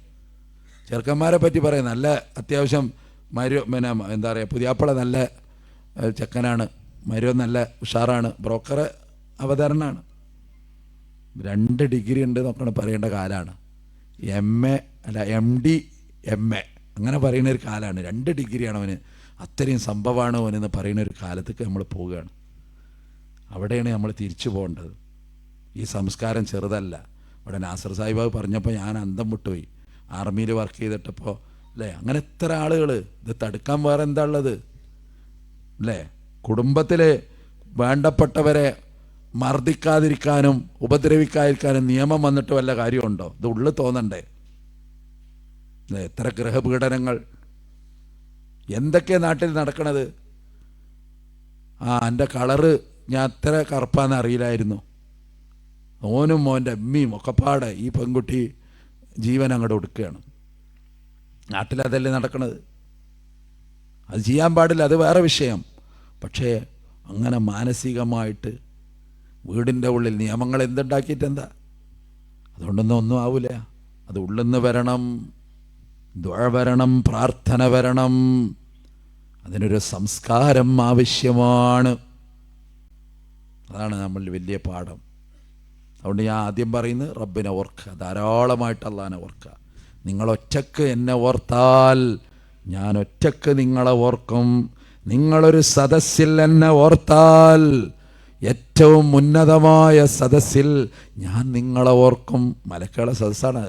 ചെറുക്കന്മാരെ പറ്റി പറയും, നല്ല അത്യാവശ്യം പിന്നെ എന്താ പറയുക, പുതിയാപ്പള നല്ല ചെക്കനാണ്, മരുവൻ നല്ല ഉഷാറാണ്, ബ്രോക്കർ അവതരണമാണ്. 2 ഡിഗ്രി ഉണ്ട് എന്നൊക്കെ പറയേണ്ട കാലമാണ്. MA അല്ല MD MA അങ്ങനെ പറയുന്ന ഒരു കാലമാണ്. 2 ഡിഗ്രിയാണ് അവന്, അത്രയും സംഭവമാണ് അവനെന്ന് പറയുന്ന ഒരു കാലത്തേക്ക് നമ്മൾ പോവുകയാണ്. അവിടെയാണ് നമ്മൾ തിരിച്ചു പോകേണ്ടത്. ഈ സംസ്കാരം ചെറുതല്ല. ഇവിടെ നാസർ സാഹിബ് പറഞ്ഞപ്പോൾ ഞാൻ അന്തം വിട്ടുപോയി. ആർമിയിൽ വർക്ക് ചെയ്തിട്ടപ്പോൾ അല്ലേ, അങ്ങനെ എത്ര ആളുകൾ ഇത് തടുക്കാൻ വേറെ എന്താ ഉള്ളത് അല്ലേ? കുടുംബത്തിൽ വേണ്ടപ്പെട്ടവരെ മർദ്ദിക്കാതിരിക്കാനും ഉപദ്രവിക്കാതിരിക്കാനും നിയമം വന്നിട്ട് വല്ല കാര്യമുണ്ടോ? ഇത് ഉള്ളിൽ തോന്നണ്ടേ? എത്ര ഗൃഹപീഡനങ്ങൾ, എന്തൊക്കെയാണ് നാട്ടിൽ നടക്കണത്. എൻ്റെ കളറ് ഞാൻ അത്ര കറുപ്പാന്ന് അറിയില്ലായിരുന്നു. ഓനും മോൻ്റെ അമ്മയും ഒക്കെപ്പാടെ ഈ പെൺകുട്ടി ജീവൻ അങ്ങോട്ട് കൊടുക്കുകയാണ്. നാട്ടിലതല്ലേ നടക്കണത്. അത് ചെയ്യാൻ പാടില്ല, അത് വേറെ വിഷയം. പക്ഷേ അങ്ങനെ മാനസികമായിട്ട് വീടിൻ്റെ ഉള്ളിൽ നിയമങ്ങൾ എന്തുണ്ടാക്കിയിട്ടെന്താ? അതുകൊണ്ടൊന്നും ഒന്നും ആവില്ല. അത് ഉള്ളിൽ നിന്ന് വരണം, ദുആ വരണം, പ്രാർത്ഥന വരണം. അതിനൊരു സംസ്കാരം ആവശ്യമാണ്. അതാണ് നമ്മൾ വലിയ പാഠം. അതുകൊണ്ട് ഞാൻ ആദ്യം പറയുന്നത് റബ്ബിനെ ഓർക്കുക, ധാരാളമായിട്ട് അള്ളാഹിനെ ഓർക്കുക. നിങ്ങളൊറ്റക്ക് എന്നെ ഓർത്താൽ ഞാൻ ഒറ്റക്ക് നിങ്ങളെ ഓർക്കും. നിങ്ങളൊരു സദസ്സിൽ എന്നെ ഓർത്താൽ ഏറ്റവും ഉന്നതമായ സദസ്സിൽ ഞാൻ നിങ്ങളെ ഓർക്കും. മലക്കുകളുടെ സദസ്സാണ്,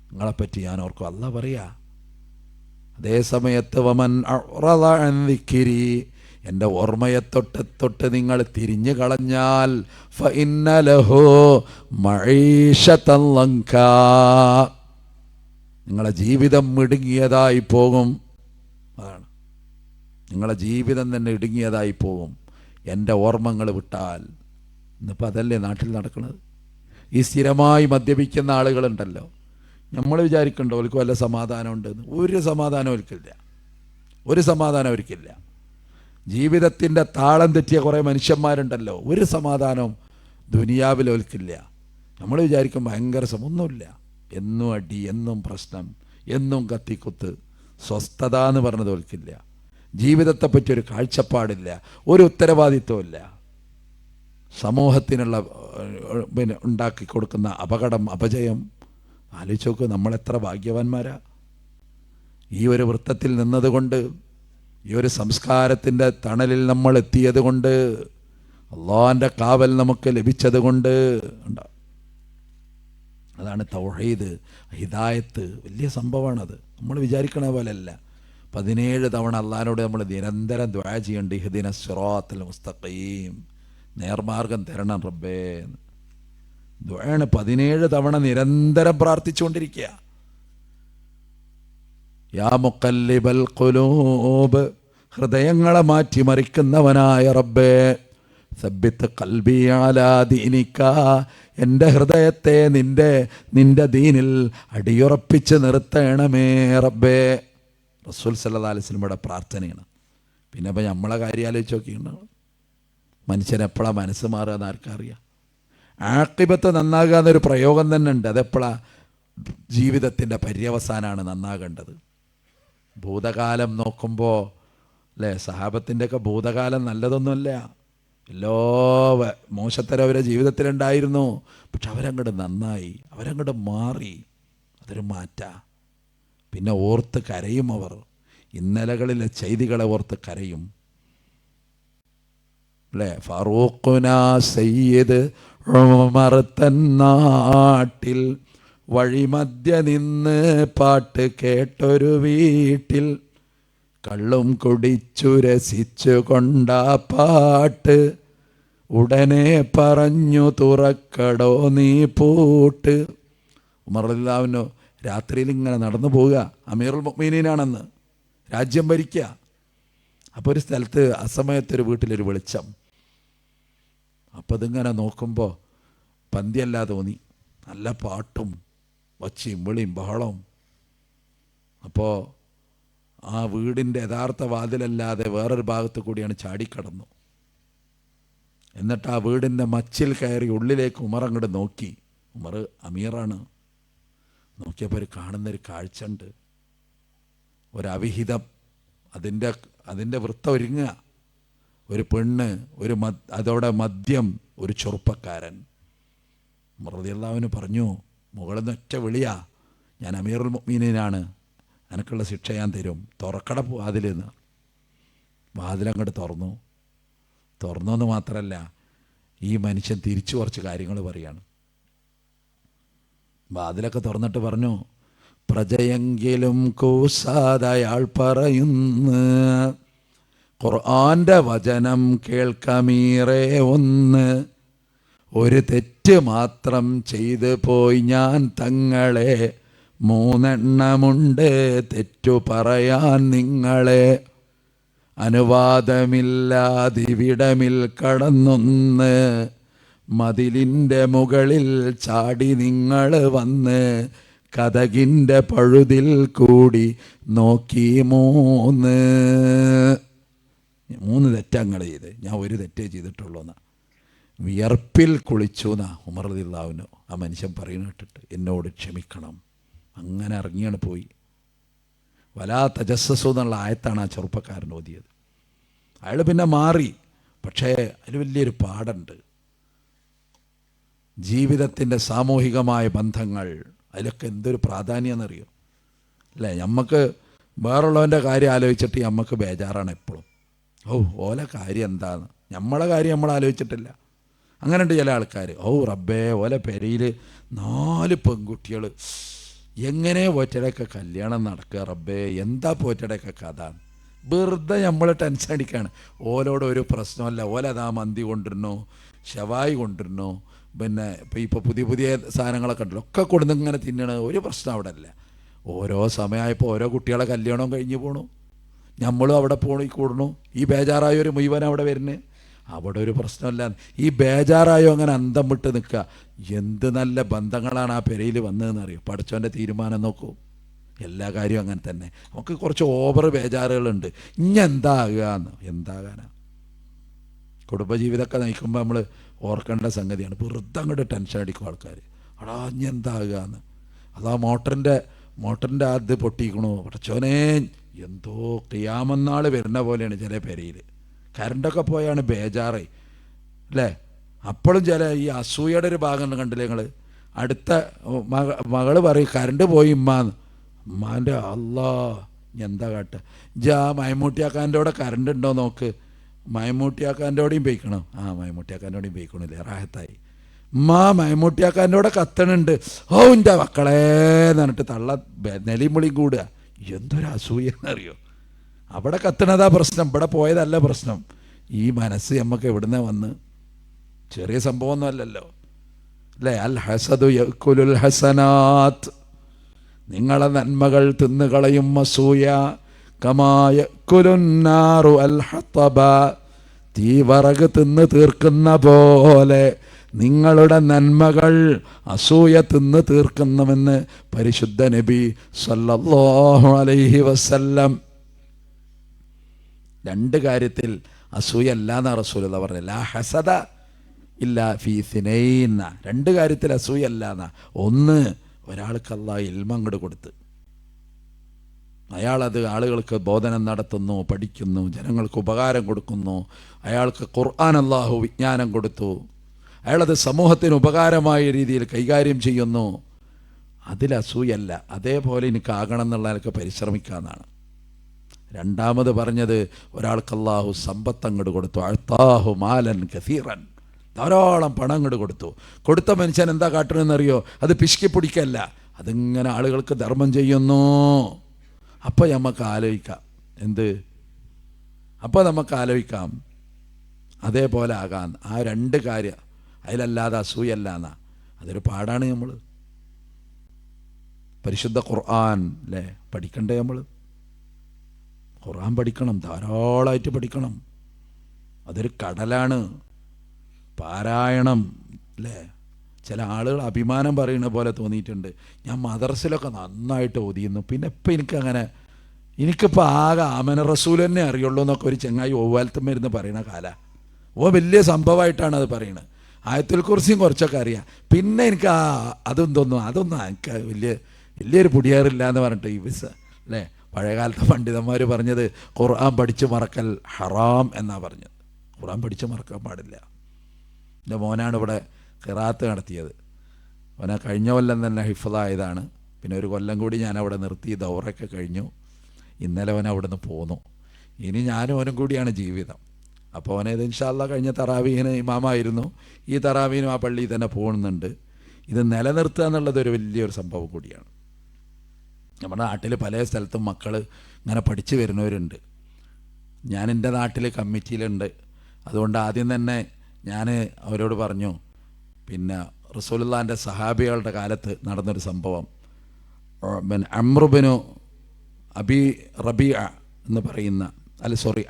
നിങ്ങളെപ്പറ്റി ഞാൻ ഓർക്കും. അല്ലാഹ് പറയാ. അതേ സമയത്ത് വമൻ അഅറദ അൻ ദിക്രി, എൻ്റെ ഓർമ്മയെ തൊട്ട് നിങ്ങൾ തിരിഞ്ഞു കളഞ്ഞാൽ ഫഇന്ന ലഹു മഈശതൻ ലങ്കാ, നിങ്ങളെ ജീവിതം ഇടുങ്ങിയതായി പോകും. അതാണ്, നിങ്ങളെ ജീവിതം തന്നെ ഇടുങ്ങിയതായി പോകും എൻ്റെ ഓർമ്മകൾ വിട്ടാൽ. ഇന്നിപ്പോൾ അതല്ലേ നാട്ടിൽ നടക്കുന്നത്. ഈ സ്ഥിരമായി മദ്യപിക്കുന്ന ആളുകളുണ്ടല്ലോ, നമ്മൾ വിചാരിക്കണ്ടോ അവർക്ക് വല്ല സമാധാനം ഉണ്ടെന്ന്? ഒരു സമാധാനം അവർക്കില്ല, ഒരു സമാധാനം അവർക്കില്ല. ജീവിതത്തിൻ്റെ താളം തെറ്റിയ കുറേ മനുഷ്യന്മാരുണ്ടല്ലോ, ഒരു സമാധാനം ദുനിയാവിൽ അവർക്കില്ല. നമ്മൾ വിചാരിക്കും ഭയങ്കര ഒന്നുമില്ല. എന്നും അടി, എന്നും പ്രശ്നം, എന്നും കത്തിക്കുത്ത്. സ്വസ്ഥത എന്ന് പറഞ്ഞത് അവർക്കില്ല. ജീവിതത്തെപ്പറ്റി ഒരു കാഴ്ചപ്പാടില്ല, ഒരു ഉത്തരവാദിത്വമില്ല. സമൂഹത്തിനുള്ള പിന്നെ ഉണ്ടാക്കി കൊടുക്കുന്ന അപകടം, അപജയം ആലോചിച്ച് നോക്ക്. നമ്മളെത്ര ഭാഗ്യവാന്മാരാ ഈ ഒരു വൃത്തത്തിൽ നിന്നതുകൊണ്ട്, ഈ ഒരു സംസ്കാരത്തിൻ്റെ തണലിൽ നമ്മൾ എത്തിയത് കൊണ്ട്, അള്ളാഹിൻ്റെ കാവൽ നമുക്ക് ലഭിച്ചത് കൊണ്ട്. അതാണ് തൗഹീദ്, ഹിദായത്ത്. വലിയ സംഭവമാണത്. നമ്മൾ വിചാരിക്കണ പോലെയല്ല. 17 തവണ അള്ളാഹിനോട് നമ്മൾ നിരന്തരം ദുആ ചെയ്യേണ്ട, ഇഹ്ദിന സിറാത്തൽ മുസ്തഖീം, നേർമാർഗം തരണം റബ്ബേ. ദുആണ് 17 തവണ നിരന്തരം പ്രാർത്ഥിച്ചുകൊണ്ടിരിക്കുക. യാ മുഖല്ലിബൽ ഖുലൂബ്, ഹൃദയങ്ങളെ മാറ്റിമറിക്കുന്നവനായ റബ്ബേ, സബ്ബിത്ത് ഖൽബി അലാ ദീനിക, എൻ്റെ ഹൃദയത്തെ നിന്റെ ദീനിൽ അടിയുറപ്പിച്ച് നിർത്തണമേ റബ്ബേ. റസൂൽ സല്ലല്ലാഹു അലൈഹി വസല്ലമയുടെ പ്രാർത്ഥനയാണ്. പിന്നെ ഇപ്പം നമ്മളെ കാര്യം ആലോചിച്ച് നോക്കിയിട്ടുണ്ടാവും. മനുഷ്യനെപ്പോഴാണ് മനസ്സ് മാറുക എന്ന് ആർക്കറിയാം. ആഖിബത്ത് നന്നാകുക എന്നൊരു പ്രയോഗം തന്നെ ഉണ്ട്. അതെപ്പോഴാണ്? ജീവിതത്തിൻ്റെ പര്യവസാനമാണ് നന്നാകേണ്ടത്. ഭൂതകാലം നോക്കുമ്പോൾ അല്ലേ, സഹാബത്തിൻ്റെയൊക്കെ ഭൂതകാലം നല്ലതൊന്നുമല്ല. എല്ലാ മോശത്തരം അവരുടെ ജീവിതത്തിലുണ്ടായിരുന്നു. പക്ഷെ അവരങ്ങോട്ട് നന്നായി, അവരങ്ങോട്ട് മാറി. അതൊരു മാറ്റാ. പിന്നെ ഓർത്ത് കരയും അവർ. ഇന്നലകളിലെ ചെയ്തികളെ ഓർത്ത് കരയും അല്ലേ. ഫാറൂഖുന സയ്യിദ് ഉമർ തന്നാട്ടിൽ, വഴിമധ്യ നിന്ന് പാട്ട് കേട്ടൊരു വീട്ടിൽ, കള്ളും കുടിച്ചു രസിച്ചു കൊണ്ടാ പാട്ട്, ഉടനെ പറഞ്ഞു തുറക്കടോ നീ പൂട്ട്. ഉമർ റളിയല്ലാഹു അൻഹു രാത്രിയിൽ ഇങ്ങനെ നടന്നു പോവുക. അമീറുൽ മുഅ്മിനീനാണെന്ന്, രാജ്യം ഭരിക്കുക. അപ്പോൾ ഒരു സ്ഥലത്ത് അസമയത്തൊരു വീട്ടിലൊരു വെളിച്ചം. അപ്പോൾ അതിങ്ങനെ നോക്കുമ്പോൾ പന്തിയല്ല തോന്നി. നല്ല പാട്ടും ഒച്ചയും വിളിയും ബഹളവും. അപ്പോൾ ആ വീടിൻ്റെ യഥാർത്ഥ വാതിലല്ലാതെ വേറൊരു ഭാഗത്ത് കൂടിയാണ് ചാടിക്കടന്നു. എന്നിട്ട് ആ വീടിൻ്റെ മച്ചിൽ കയറി ഉള്ളിലേക്ക് ഉമർ അങ്ങോട്ട് നോക്കി. ഉമർ അമീറാണ്. നോക്കിയപ്പോൾ ഒരു കാണുന്നൊരു കാഴ്ച ഉണ്ട്. ഒരവിഹിതം, അതിൻ്റെ വൃത്തം ഒരുങ്ങുക. ഒരു പെണ്ണ്, അതോടെ മദ്യം, ഒരു ചെറുപ്പക്കാരൻ. ഉമർ റളിയല്ലാഹു അൻഹു പറഞ്ഞു, മുകളിൽ നിന്ന് ഒറ്റ വിളിയാ, ഞാൻ അമീറുൽ മുഅ്മിനീനാണ്, എനിക്കുള്ള ശിക്ഷ ഞാൻ തരും, തുറക്കട വാതിലെന്ന്. വാതിലങ്ങോട്ട് തുറന്നെന്ന് മാത്രമല്ല, ഈ മനുഷ്യൻ തിരിച്ചു കുറച്ച് കാര്യങ്ങൾ പറയാണ്. വാതിലൊക്കെ തുറന്നിട്ട് പറഞ്ഞു, പ്രജയെങ്കിലും കൂസാതെ അയാൾ പറയുന്നു, ഖുർആന്റെ വചനം കേൾക്കമീറേ ഒന്ന്, ഒരു തെറ്റ് മാത്രം ചെയ്തു പോയി ഞാൻ തങ്ങളെ, മൂന്നെണ്ണമുണ്ട് തെറ്റു പറയാൻ നിങ്ങളെ, അനുവാദമില്ലാതിവിടമിൽ കടന്നൊന്ന്, മതിലിൻ്റെ മുകളിൽ ചാടി നിങ്ങൾ വന്ന്, കതകിൻ്റെ പഴുതിൽ കൂടി നോക്കി മൂന്ന് തെറ്റങ്ങൾ ചെയ്ത്, ഞാൻ ഒരു തെറ്റേ ചെയ്തിട്ടുള്ളൂ എന്നാ. വിയർപ്പിൽ കുളിച്ചു എന്നാ ഉമർ റളിയല്ലാഹു അൻഹു ആ മനുഷ്യൻ പറയുന്ന കേട്ടിട്ട്, എന്നോട് ക്ഷമിക്കണം. അങ്ങനെ ഇറങ്ങിയാണ് പോയി. വലാ തജസ്സസു എന്നുള്ള ആയത്താണ് ആ ചെറുപ്പക്കാരൻ ഓതിയത്. അയാൾ പിന്നെ മാറി. പക്ഷേ അതിൽ വലിയൊരു പാടുണ്ട്. ജീവിതത്തിൻ്റെ സാമൂഹികമായ ബന്ധങ്ങൾ, അതിലൊക്കെ എന്തൊരു പ്രാധാന്യമെന്നറിയോ അല്ലേ. നമുക്ക് വേറുള്ളവൻ്റെ കാര്യം ആലോചിച്ചിട്ട് നമുക്ക് ബേജാറാണ് എപ്പോഴും. ഓല കാര്യം എന്താണ്, നമ്മളെ കാര്യം നമ്മൾ ആലോചിച്ചിട്ടില്ല. അങ്ങനെയുണ്ട് ചില ആൾക്കാർ. റബ്ബേ, ഓല പെരയിൽ 4 പെൺകുട്ടികൾ, എങ്ങനെ പോറ്റയുടെയൊക്കെ കല്യാണം നടക്കുക റബ്ബേ, എന്താ പോറ്റയുടെയൊക്കെ കഥ. വെറുതെ നമ്മൾ ടെൻഷൻ അടിക്കുകയാണ്. ഓലോട് ഒരു പ്രശ്നമല്ല. ഓല അതാ മന്തി കൊണ്ടിരുന്നോ, ഷവായി കൊണ്ടിരുന്നോ, പിന്നെ ഇപ്പോൾ പുതിയ സാധനങ്ങളൊക്കെ ഉണ്ടല്ലോ, ഒക്കെ കൊടുന്ന് ഇങ്ങനെ തിന്നണ ഒരു പ്രശ്നം അവിടെ അല്ല. ഓരോ സമയമായപ്പോൾ ഓരോ കുട്ടികളെ കല്യാണവും കഴിഞ്ഞു പോണു, നമ്മളും അവിടെ കൂടണു. ഈ ബേജാറായൊരു മുഴുവൻ അവിടെ വരുന്നത്. അവിടെ ഒരു പ്രശ്നമല്ല. ഈ ബേജാറായോ അങ്ങനെ അന്തം വിട്ട് നിൽക്കുക. എന്ത് നല്ല ബന്ധങ്ങളാണ് ആ പെരയിൽ വന്നതെന്നറിയോ. പഠിച്ചവൻ്റെ തീരുമാനം നോക്കൂ. എല്ലാ കാര്യവും അങ്ങനെ തന്നെ. നമുക്ക് കുറച്ച് ഓവർ ബേജാറുകളുണ്ട്. ഇനി എന്താകാന്ന്. എന്താകാനാ? കുടുംബജീവിതമൊക്കെ നയിക്കുമ്പോൾ നമ്മൾ ഓർക്കേണ്ട സംഗതിയാണ്. വെറുതെ അങ്ങോട്ട് ടെൻഷൻ അടിക്കും ആൾക്കാർ. ഇനി എന്താകാന്ന്. അതാ മോട്ടറിൻ്റെ അത് പൊട്ടിക്കണോ, പഠിച്ചോനെ, എന്തോ ഖിയാമന്നാൾ വരുന്ന പോലെയാണ് ചില പെരയിൽ. കറണ്ടൊക്കെ പോയാണ് ബേജാറ് അല്ലേ. അപ്പോഴും ചില ഈ അസൂയയുടെ ഒരു ഭാഗം കണ്ടില്ലേ നിങ്ങൾ. അടുത്ത മകള് പറയും കറണ്ട് പോയി ഉമ്മാന്ന്. ഉമ്മാൻ്റെ അല്ലാ എന്താ കാട്ടുക. മൈമൂട്ടിയാക്കാൻ്റെ കൂടെ കറണ്ട് ഉണ്ടോ നോക്ക്. മൈമൂട്ടിയാക്കാൻ്റെ കൂടെയും പോയിക്കണം. മൈമൂട്ടിയാക്കാൻ്റെ കൂടെയും പോയിക്കണില്ലേ, റാഹത്തായി. മൈമൂട്ടിയാക്കാൻ്റെ കൂടെ കത്തണുണ്ട്. എൻ്റെ മക്കളേന്ന് പറഞ്ഞിട്ട് തള്ള നെലിയും വിളിയും കൂടുക. എന്തൊരു അസൂയ എന്നറിയോ. അവിടെ കത്തണതാ പ്രശ്നം, ഇവിടെ പോയതല്ല പ്രശ്നം. ഈ മനസ്സ് നമുക്ക് എവിടുന്ന് വന്ന്. ചെറിയ സംഭവമൊന്നും അല്ലല്ലോ അല്ലേ. അൽ ഹസദു യഅ്കുലുൽ ഹസനാത്ത്. നിങ്ങളെ നന്മകൾ തിന്നുകളയും അസൂയ. കമായ കുലുന്നാറു അൽ ഹത്തബ, തീ വറക് തിന്ന് തീർക്കുന്ന പോലെ നിങ്ങളുടെ നന്മകൾ അസൂയ തിന്ന് തീർക്കുന്നുവെന്ന് പരിശുദ്ധ നബി സല്ലല്ലാഹു അലൈഹി വസല്ലം. രണ്ട് കാര്യത്തിൽ അസൂയ അല്ലാന്ന റസൂലുള്ളാഹി പറഞ്ഞത്. ലാ ഹസദ ഇല്ലാ ഫീ സിനൈൻ. രണ്ട് കാര്യത്തിൽ അസൂയ അല്ലാന്ന. ഒന്ന്, ഒരാൾക്ക് അല്ലാഹു ഇൽമ അങ്ങോട്ട് കൊടുത്ത് അയാളത് ആളുകൾക്ക് ബോധനം നടത്തുന്നു, പഠിക്കുന്നു, ജനങ്ങൾക്ക് ഉപകാരം കൊടുക്കുന്നു. അയാൾക്ക് ഖുർആൻ അല്ലാഹു വിജ്ഞാനം കൊടുത്തു, അയാളത് സമൂഹത്തിന് ഉപകാരമായ രീതിയിൽ കൈകാര്യം ചെയ്യുന്നു. അതിൽ അസൂയല്ല. അതേപോലെ എനിക്കാകണം എന്നുള്ള ആൾക്ക് പരിശ്രമിക്കാമെന്നാണ്. രണ്ടാമത് പറഞ്ഞത്, ഒരാൾക്ക് അല്ലാഹു സമ്പത്ത് അങ്ങോട്ട് കൊടുത്തു. അഅ്താഹു മാലൻ കസീറൻ, ധാരാളം പണം അങ്ങോട്ട് കൊടുത്തു. കൊടുത്ത മനുഷ്യൻ എന്താ കാട്ടണമെന്നറിയോ? അത് പിശുക്കി പിടിക്കല്ല, അതിങ്ങനെ ആളുകൾക്ക് ധർമ്മം ചെയ്യുന്നു. അപ്പോൾ നമുക്ക് ആലോചിക്കാം എന്ത്? അപ്പോൾ നമുക്ക് ആലോചിക്കാം അതേപോലെ ആകാൻ. ആ രണ്ട് കാര്യം അതിലല്ലാതെ അസൂയല്ല എന്നാ. അതൊരു പാടാണ്. നമ്മൾ പരിശുദ്ധ ഖുർആൻ അല്ലേ പഠിക്കണ്ടേ? നമ്മൾ ഖുർആൻ പഠിക്കണം, ധാരാളമായിട്ട് പഠിക്കണം. അതൊരു കടലാണ്. പാരായണം അല്ലേ? ചില ആളുകൾ അഭിമാനം പറയുന്ന പോലെ തോന്നിയിട്ടുണ്ട്. ഞാൻ മദ്രസയിലൊക്കെ നന്നായിട്ട് ഓതിയിരുന്നു, പിന്നെ ഇപ്പം എനിക്കിപ്പോൾ ആകെ ആമന റസൂൽ തന്നെ അറിയുള്ളൂ എന്നൊക്കെ ഒരു ചെങ്ങായി ഓവാലത്തും വരുന്ന് പറയുന്ന കാല. വലിയ സംഭവമായിട്ടാണ് അത് പറയുന്നത്. ആയത്തുൽ കുർസിയും കുറച്ചൊക്കെ അറിയാം, പിന്നെ എനിക്ക് അതൊന്നും എനിക്ക് വലിയൊരു പുടിയാറില്ല എന്ന് പറഞ്ഞിട്ട് ഈ അല്ലേ പഴയകാലത്തെ പണ്ഡിതന്മാർ പറഞ്ഞത് ഖുർആൻ പഠിച്ച് മറക്കൽ ഹറാം എന്നാണ് പറഞ്ഞത്. ഖുർആൻ പഠിച്ച് മറക്കാൻ പാടില്ല. എൻ്റെ മോനാണ് ഇവിടെ ഖിറാത്ത് നടത്തിയത്. അവനെ കഴിഞ്ഞ കൊല്ലം തന്നെ ഹിഫ്ളായതാണ്. പിന്നെ ഒരു കൊല്ലം കൂടി ഞാൻ അവിടെ നിർത്തി, ദൗറൊക്കെ കഴിഞ്ഞു. ഇന്നലെ അവൻ അവിടെ നിന്ന് പോന്നു. ഇനി ഞാനും അവനും കൂടിയാണ് ജീവിതം. അപ്പോൾ അവനേത് ഇൻഷാ അല്ലാഹ് കഴിഞ്ഞ തറാവീഹിന് ഇമാമായിരുന്നു. ഈ തറാവീനും ആ പള്ളിയിൽ തന്നെ പോകുന്നുണ്ട്. ഇത് നിലനിർത്തുക എന്നുള്ളത് ഒരു വലിയൊരു സംഭവം കൂടിയാണ്. നമ്മുടെ നാട്ടിൽ പല സ്ഥലത്തും മക്കൾ ഇങ്ങനെ പഠിച്ചു വരുന്നവരുണ്ട്. ഞാൻ എൻ്റെ നാട്ടിൽ കമ്മിറ്റിയിലുണ്ട്. അതുകൊണ്ട് ആദ്യം തന്നെ ഞാൻ അവരോട് പറഞ്ഞു, പിന്നെ റസൂലുള്ളാഹിൻ്റെ സഹാബികളുടെ കാലത്ത് നടന്നൊരു സംഭവം, അംറുബിനു അബി റബീഅ എന്ന് പറയുന്ന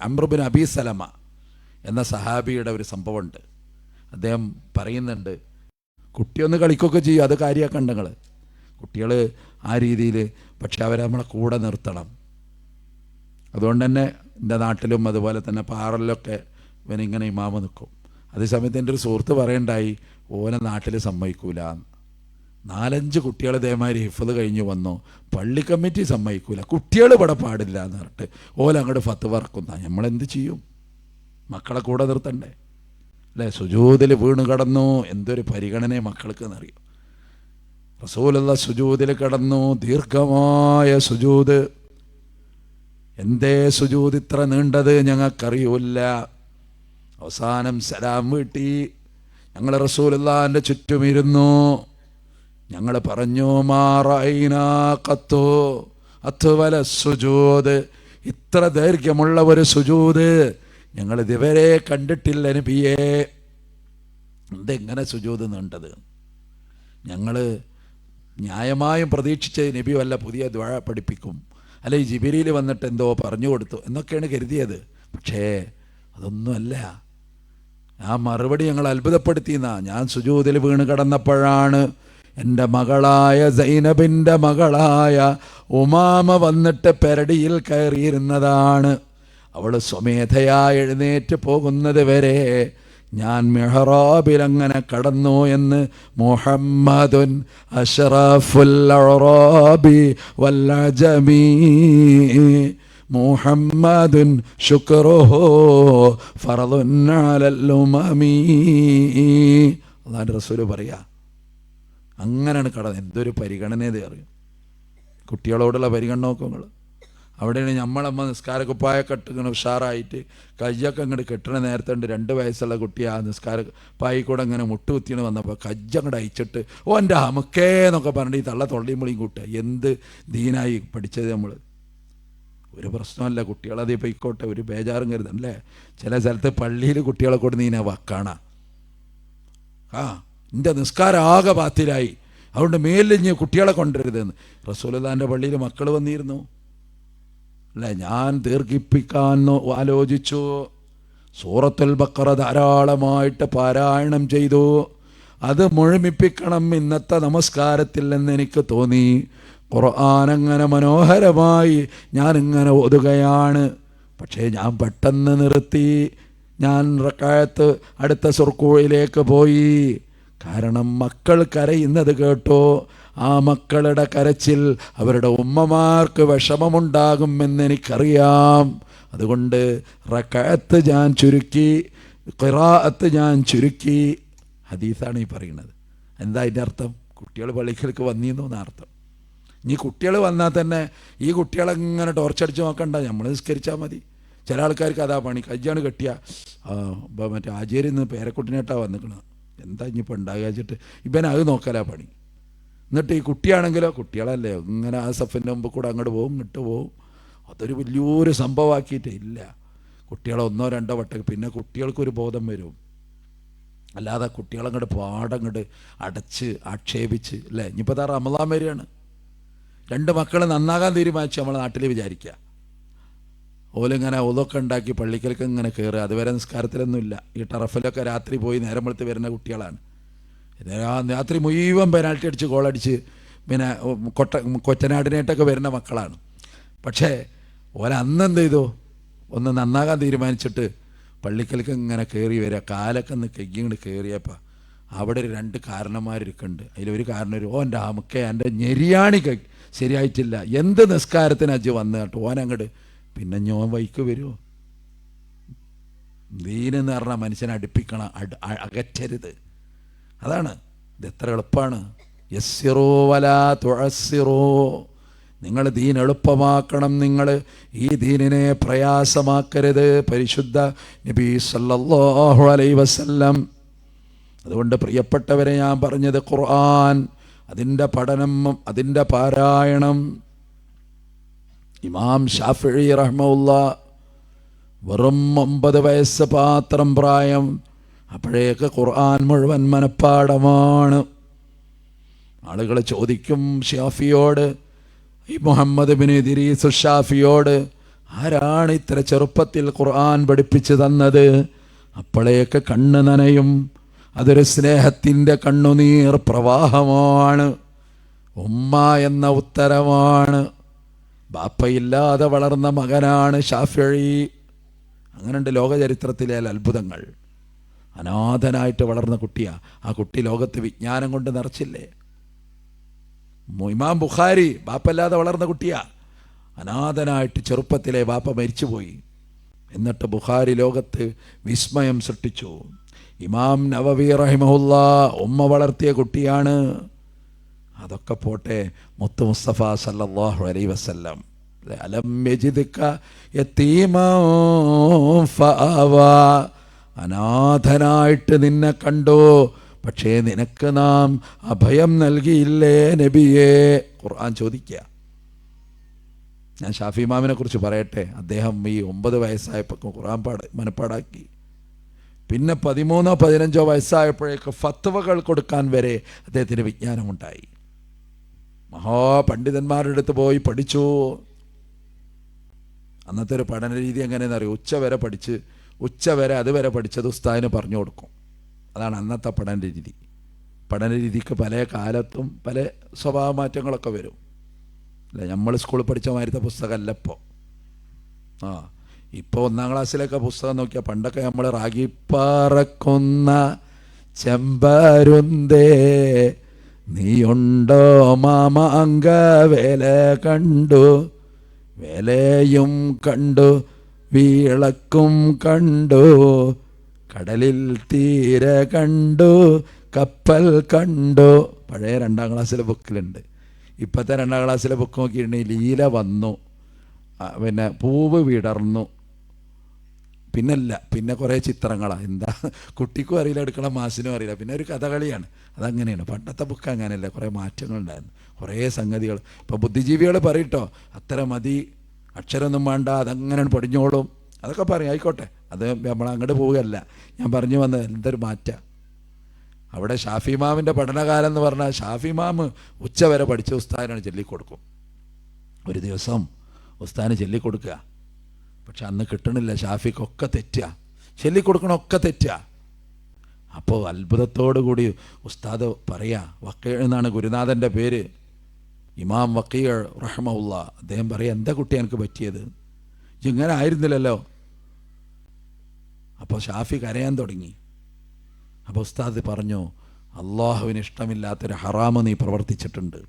അംറുബിനു അബി സലമ എന്ന സഹാബിയുടെ ഒരു സംഭവമുണ്ട്. അദ്ദേഹം പറയുന്നുണ്ട്, കുട്ടിയൊന്ന് കളിക്കുകയൊക്കെ ചെയ്യും, അത് കാര്യമാക്കണ്ട നിങ്ങൾ. കുട്ടികൾ ആ രീതിയിൽ, പക്ഷെ അവരെ നമ്മളെ കൂടെ നിർത്തണം. അതുകൊണ്ട് തന്നെ എൻ്റെ നാട്ടിലും അതുപോലെ തന്നെ പാറലിലൊക്കെ ഇവനിങ്ങനെ ഇമാമ നിൽക്കും. അതേസമയത്ത് എൻ്റെ ഒരു സുഹൃത്ത് പറയണ്ടായി, ഓനെ നാട്ടിൽ സമ്മതിക്കൂല. 4-5 കുട്ടികൾ ഇതേമാതിരി ഹിഫ്ള് കഴിഞ്ഞ് വന്നു, പള്ളി കമ്മിറ്റി സമ്മതിക്കൂല, കുട്ടികൾ ഇവിടെ പാടില്ല എന്ന് പറഞ്ഞിട്ട് ഓലങ്ങോട്ട് ഫത്വ ഇറക്കുന്ന. നമ്മളെന്ത് ചെയ്യും? മക്കളെ കൂടെ നിർത്തണ്ടേ അല്ലേ? സുജൂദിൽ വീണ് കിടന്നു. എന്തൊരു പരിഗണനയെ മക്കൾക്ക് എന്നറിയും. റസൂലുള്ള സുജൂദിൽ കിടന്നു, ദീർഘമായ സുജൂദ്. എന്തേ സുജൂദ് ഇത്ര നീണ്ടത് ഞങ്ങൾക്കറിയൂല. അവസാനം സലാം വീട്ടി ഞങ്ങൾ റസൂലുള്ളാഹിന്റെ ചുറ്റുമിരുന്നു. ഞങ്ങൾ പറഞ്ഞു, മാ റഅയ്നാ ഖത്തു അത്വല സുജൂദ്, ഇത്ര ദൈർഘ്യമുള്ള ഒരു സുജൂദ് ഞങ്ങൾ ഇതുവരെ കണ്ടിട്ടില്ല നബിയേ. എന്തെങ്ങനെ സുജൂദ് നീണ്ടത്? ഞങ്ങൾ ന്യായമായും പ്രതീക്ഷിച്ച് നബി വല്ല പുതിയ ദുആ പഠിപ്പിക്കും, അല്ലെങ്കിൽ ജിബ്രീൽ വന്നിട്ട് എന്തോ പറഞ്ഞു കൊടുത്തു എന്നൊക്കെയാണ് കരുതിയത്. പക്ഷേ അതൊന്നുമല്ല. ആ മറുപടി ഞങ്ങൾ അത്ഭുതപ്പെടുത്തിയെന്നാ. ഞാൻ സുജൂദിൽ വീണ് കിടന്നപ്പോഴാണ് എൻ്റെ മകളായ സൈനബിൻ്റെ മകളായ ഉമാമ വന്നിട്ട് പെരടിയിൽ കയറിയിരുന്നതാണ്. അവൾ സ്വമേധയാ എഴുന്നേറ്റ് പോകുന്നത് വരെ ഞാൻ മിഹ്റാബിൽ അങ്ങനെ കടന്നു എന്ന് മുഹമ്മദുൻ അഷ്റഫുൽ അഅറാബി വൽ അജമി മുഹമ്മദുൻ ശുക്റുഹു ഫർളുൻ അലൽ ഉമമി. അല്ലാഹുവിൻ്റെ റസൂൽ പറയാ, അങ്ങനെയാണ് കടന്നത്. എന്തൊരു പരിഗണനയത് അറിയും. കുട്ടികളോടുള്ള പരിഗണന നോക്കും നിങ്ങൾ. അവിടെയാണ് നമ്മളമ്മ നിസ്കാരക്കുപ്പായൊക്കെ ഇട്ടിങ്ങനെ ഉഷാറായിട്ട് കയ്യൊക്കെ അങ്ങോട്ട് കെട്ടണ നേരത്തെ ഉണ്ട് 2 വയസ്സുള്ള കുട്ടി ആ നിസ്കാരപ്പായി കൂടെ ഇങ്ങനെ മുട്ടുകുത്തിയാണ് വന്നപ്പോൾ കജ്ജങ്ങോട്ട് അയച്ചിട്ട് എൻ്റെ അമുക്കേ എന്നൊക്കെ പറഞ്ഞിട്ട് ഈ തള്ള തൊള്ളിയും മുളിയും കൂട്ടുക. എന്ത് ദീനായി പഠിച്ചത് നമ്മൾ? ഒരു പ്രശ്നമല്ല, കുട്ടികളതേ പൊയ്ക്കോട്ടെ, ഒരു ബേജാറും കരുതല്ലേ. ചില സ്ഥലത്ത് പള്ളിയിൽ കുട്ടികളെ കൊണ്ട് നീന വക്കാണ. എൻ്റെ നിസ്കാരം ആകെ ബാത്തിലായി, അതുകൊണ്ട് മേലിഞ്ഞ് കുട്ടികളെ കൊണ്ടുവരുതെന്ന്. റസൂലുള്ളാഹിന്റെ പള്ളിയിൽ മക്കൾ വന്നിരുന്നു അല്ലേ. ഞാൻ ദീർഘിപ്പിക്കാൻ ആലോചിച്ചു. സൂറത്തുൽ ബഖറ ധാരാളമായിട്ട് പാരായണം ചെയ്തു. അത് മുഴുമിപ്പിക്കണം ഇന്നത്തെ നമസ്കാരത്തിൽ എന്ന് എനിക്ക് തോന്നി. ഖുർആൻ അങ്ങനെ മനോഹരമായി ഞാനിങ്ങനെ ഓതുകയാണ്. പക്ഷേ ഞാൻ പെട്ടെന്ന് നിർത്തി. ഞാൻ റക്അത്ത് അടുത്ത സുർക്കൂയിലേക്ക് പോയി. കാരണം മക്കൾ കരയുന്നത് കേട്ടോ. ആ മക്കളുടെ കരച്ചിൽ അവരുടെ ഉമ്മമാർക്ക് വിഷമമുണ്ടാകുമെന്നെനിക്കറിയാം. അതുകൊണ്ട് റക്അത്ത് ഞാൻ ചുരുക്കി, ഖിറാഅത്ത് ഞാൻ ചുരുക്കി. ഹദീസാണ് ഈ പറയുന്നത്. എന്താ അതിൻ്റെ അർത്ഥം? കുട്ടികൾ പള്ളിക്കലേക്ക് വന്നിരുന്നു എന്നർത്ഥം. ഇനി കുട്ടികൾ വന്നാൽ തന്നെ ഈ കുട്ടികളെങ്ങനെ ടോർച്ചടിച്ച് നോക്കണ്ട, നമ്മൾ നിസ്കരിച്ചാൽ മതി. ചില ആൾക്കാർക്ക് അതാ പണി. കജ്ജാണ് കെട്ടിയ മറ്റേ ആചാര്യ നിന്ന് പേരക്കുട്ടിനേട്ടാ വന്നിക്കണത്, എന്താ ഇനിയിപ്പോൾ ഉണ്ടാകുക വെച്ചിട്ട് ഇവൻ അത് നോക്കലാ പണി. എന്നിട്ട് ഈ കുട്ടിയാണെങ്കിലോ, കുട്ടികളല്ലേ ഇങ്ങനെ ആ സഫിൻ്റെ മുമ്പ് കൂടെ അങ്ങോട്ട് പോകും ഇങ്ങോട്ട് പോകും. അതൊരു വലിയൊരു സംഭവമാക്കിയിട്ടേ ഇല്ല. കുട്ടികളെ ഒന്നോ രണ്ടോ വട്ടം, പിന്നെ കുട്ടികൾക്കൊരു ബോധം വരും. അല്ലാതെ കുട്ടികളങ്ങോട്ട് പാടങ്ങോട്ട് അടച്ച് ആക്ഷേപിച്ച് അല്ലേ. ഇനിയിപ്പോൾ താ റമളാൻ വരികയാണ്. 2 മക്കൾ നന്നാകാൻ തീരുമാനിച്ചു നമ്മളെ നാട്ടിൽ വിചാരിക്കുക. ഓലിങ്ങനെ ഒതൊക്കെ ഉണ്ടാക്കി പള്ളിക്കലേക്ക് ഇങ്ങനെ കയറുക. അതുവരെ നിസ്കാരത്തിലൊന്നുമില്ല. ഈ ടറഫിലൊക്കെ രാത്രി പോയി നേരം വെളുത്ത് വരുന്ന കുട്ടികളാണ്. രാത്രി മുഴുവൻ പെനാൽറ്റി അടിച്ച് ഗോളടിച്ച് പിന്നെ കൊറ്റനാടിനായിട്ടൊക്കെ വരുന്ന മക്കളാണ്. പക്ഷേ അന്നെന്ത് ചെയ്തു, ഒന്ന് നന്നാകാൻ തീരുമാനിച്ചിട്ട് പള്ളിക്കലേക്ക് ഇങ്ങനെ കയറി വരിക. കാലൊക്കെ ഒന്ന് കെങ്കിങ്ങോട്ട് കയറിയപ്പോൾ അവിടെ 2 കാരണന്മാരിക്കുന്നുണ്ട്. അതിലൊരു കാരണം എൻ്റെ അമുക്കെ എൻ്റെ ഞെരിയാണി ശരിയായിട്ടില്ല, എന്ത് നിസ്കാരത്തിന് അജ്ജ് വന്ന് കേട്ടോ ഓനങ്ങോട്ട്. പിന്നെ ഞാൻ വൈക്ക് വരുമോ? ദീനെന്ന് പറഞ്ഞാൽ മനുഷ്യനെ അടുപ്പിക്കണം, അകറ്റരുത്. അതാണ് ഇത്. എത്ര എളുപ്പമാണ്. യസ്സിറോ വലാ തുഅസ്സിറോ. നിങ്ങൾ ദീൻ എളുപ്പമാക്കണം, നിങ്ങൾ ഈ ദീനിനെ പ്രയാസമാക്കരുത്. പരിശുദ്ധ നബി സല്ലല്ലാഹു അലൈഹി വസല്ലം. അതുകൊണ്ട് പ്രിയപ്പെട്ടവരെ, ഞാൻ പറഞ്ഞത് ഖുർആൻ, അതിൻ്റെ പഠനം, അതിൻ്റെ പാരായണം. ഇമാം ഷാഫിഈ റഹ്മത്തുള്ളാഹ് വെറും 9 വയസ്സ് മാത്രം പ്രായം. അപ്പോഴേക്ക് ഖുർആൻ മുഴുവൻ മനഃപ്പാടമാണ്. ആളുകൾ ചോദിക്കും ഷാഫിയോട്, ഈ മുഹമ്മദ് ബിൻ ഇദ്രീസ് ഷാഫിയോട്, ആരാണ് ഇത്ര ചെറുപ്പത്തിൽ ഖുർആൻ പഠിപ്പിച്ചു തന്നത്? അപ്പോഴേക്ക് കണ്ണ് നനയും. അതൊരു സ്നേഹത്തിൻ്റെ കണ്ണുനീർ പ്രവാഹമാണ്. ഉമ്മ എന്ന ഉത്തരമാണ്. ബാപ്പയില്ലാതെ വളർന്ന മകനാണ് ഷാഫിഈ. അങ്ങനെയുണ്ട് ലോകചരിത്രത്തിലെ അത്ഭുതങ്ങൾ. അനാഥനായിട്ട് വളർന്ന കുട്ടിയാണ്. ആ കുട്ടി ലോകത്ത് വിജ്ഞാനം കൊണ്ട് നിറച്ചില്ലേ. ഇമാം ബുഖാരി ബാപ്പല്ലാതെ വളർന്ന കുട്ടിയാ. അനാഥനായിട്ട് ചെറുപ്പത്തിലെ ബാപ്പ മരിച്ചുപോയി. എന്നിട്ട് ബുഖാരി ലോകത്ത് വിസ്മയം സൃഷ്ടിച്ചു. ഇമാം നവവി റഹിമഹുല്ലാഹ് ഉമ്മ വളർത്തിയ കുട്ടിയാണ്. അതൊക്കെ പോട്ടെ, മുത്ത് മുസ്തഫ സല്ലല്ലാഹു അലൈഹി വസല്ലം അലം യജിദ്ക യതീമൻ ഫആവാ. അനാഥനായിട്ട് നിന്നെ കണ്ടു, പക്ഷേ നിനക്ക് നാം അഭയം നൽകിയില്ലേ നബിയേ? ഖുർആൻ ചോദിക്കുക. ഞാൻ ഷാഫി ഇമാമിനെ കുറിച്ച് പറയട്ടെ. അദ്ദേഹം ഈ 9 വയസ്സായപ്പോൾ ഖുർആൻ മനപ്പാടാക്കി. പിന്നെ 13-15 വയസ്സായപ്പോഴേക്ക് ഫത്വകൾ കൊടുക്കാൻ വരെ അദ്ദേഹത്തിന് വിജ്ഞാനമുണ്ടായി. മഹാപണ്ഡിതന്മാരുടെ അടുത്ത് പോയി പഠിച്ചു. അന്നത്തെ ഒരു പഠന രീതി എങ്ങനെയെന്ന് അറിയാം. ഉച്ചവരെ അതുവരെ പഠിച്ചത് ഉസ്താദിന് പറഞ്ഞു കൊടുക്കും. അതാണ് അന്നത്തെ പഠന രീതി. പഠന രീതിക്ക് പല കാലത്തും പല സ്വഭാവ മാറ്റങ്ങളൊക്കെ വരും അല്ലേ. നമ്മൾ സ്കൂളിൽ പഠിച്ച മാതിരത്തെ പുസ്തകമല്ല ഇപ്പോൾ. ഇപ്പോൾ 1-ാം ക്ലാസ്സിലൊക്കെ പുസ്തകം നോക്കിയാൽ, പണ്ടൊക്കെ നമ്മൾ റാഗി പറക്കുന്ന ചെമ്പരുന്തേ നീയുണ്ടോ മാമാങ്ക വേല കണ്ടു, വേലയും കണ്ടു വീളക്കും കണ്ടു, കടലിൽ തീര കണ്ടു കപ്പൽ കണ്ടു. പഴയ 2-ാം ക്ലാസ്സിലെ ബുക്കിലുണ്ട്. ഇപ്പോഴത്തെ 2-ാം ക്ലാസ്സിലെ ബുക്ക് നോക്കിയിട്ടുണ്ടെങ്കിൽ ലീല വന്നു, പിന്നെ പൂവ് വിടർന്നു, പിന്നെ കുറേ ചിത്രങ്ങളാണ്. എന്താ കുട്ടിക്കും അറിയില്ല, എടുക്കണം മാസിനും അറിയില്ല. പിന്നെ ഒരു കഥകളിയാണ്. അതങ്ങനെയാണ്. പണ്ടത്തെ ബുക്ക് അങ്ങനെയല്ല, കുറേ മാറ്റങ്ങളുണ്ടായിരുന്നു, കുറേ സംഗതികൾ. ഇപ്പോൾ ബുദ്ധിജീവികൾ പറയട്ടോ, അത്ര മതി, അക്ഷരമൊന്നും വേണ്ട, അതങ്ങനെ പൊടിഞ്ഞോളും, അതൊക്കെ പറയും. ആയിക്കോട്ടെ, അത് നമ്മൾ അങ്ങോട്ട് പോവുകയല്ല. ഞാൻ പറഞ്ഞു വന്നത് എന്തൊരു മാറ്റം. അവിടെ ഷാഫി ഇമാമിൻ്റെ പഠനകാലം എന്ന് പറഞ്ഞാൽ ഷാഫി ഇമാമ് ഉച്ചവരെ പഠിച്ച ഉസ്താദിനാണ് ചൊല്ലിക്കൊടുക്കും. ഒരു ദിവസം ഉസ്താദിന് ചൊല്ലിക്കൊടുക്കുക. പക്ഷെ അന്ന് കിട്ടണില്ല, ഷാഫിക്കൊക്കെ തെറ്റുക, ചൊല്ലിക്കൊടുക്കണമൊക്കെ തെറ്റുക. അപ്പോൾ അത്ഭുതത്തോടു കൂടി ഉസ്താദ് പറയാ, വക്കീഴ് എന്നാണ് ഗുരുനാഥൻ്റെ പേര്, ഇമാം വക്കീഴ് റഹ്മഹുള്ള. അദ്ദേഹം പറയാ, എന്താ കുട്ടി എനിക്ക് പറ്റിയത്, ഇങ്ങനെ ആയിരുന്നില്ലല്ലോ. അപ്പോൾ ഷാഫി കരയാൻ തുടങ്ങി. അപ്പോൾ ഉസ്താദ് പറഞ്ഞു, അള്ളാഹുവിന് ഇഷ്ടമില്ലാത്തൊരു ഹറാമ് നീ പ്രവർത്തിച്ചിട്ടുണ്ട്,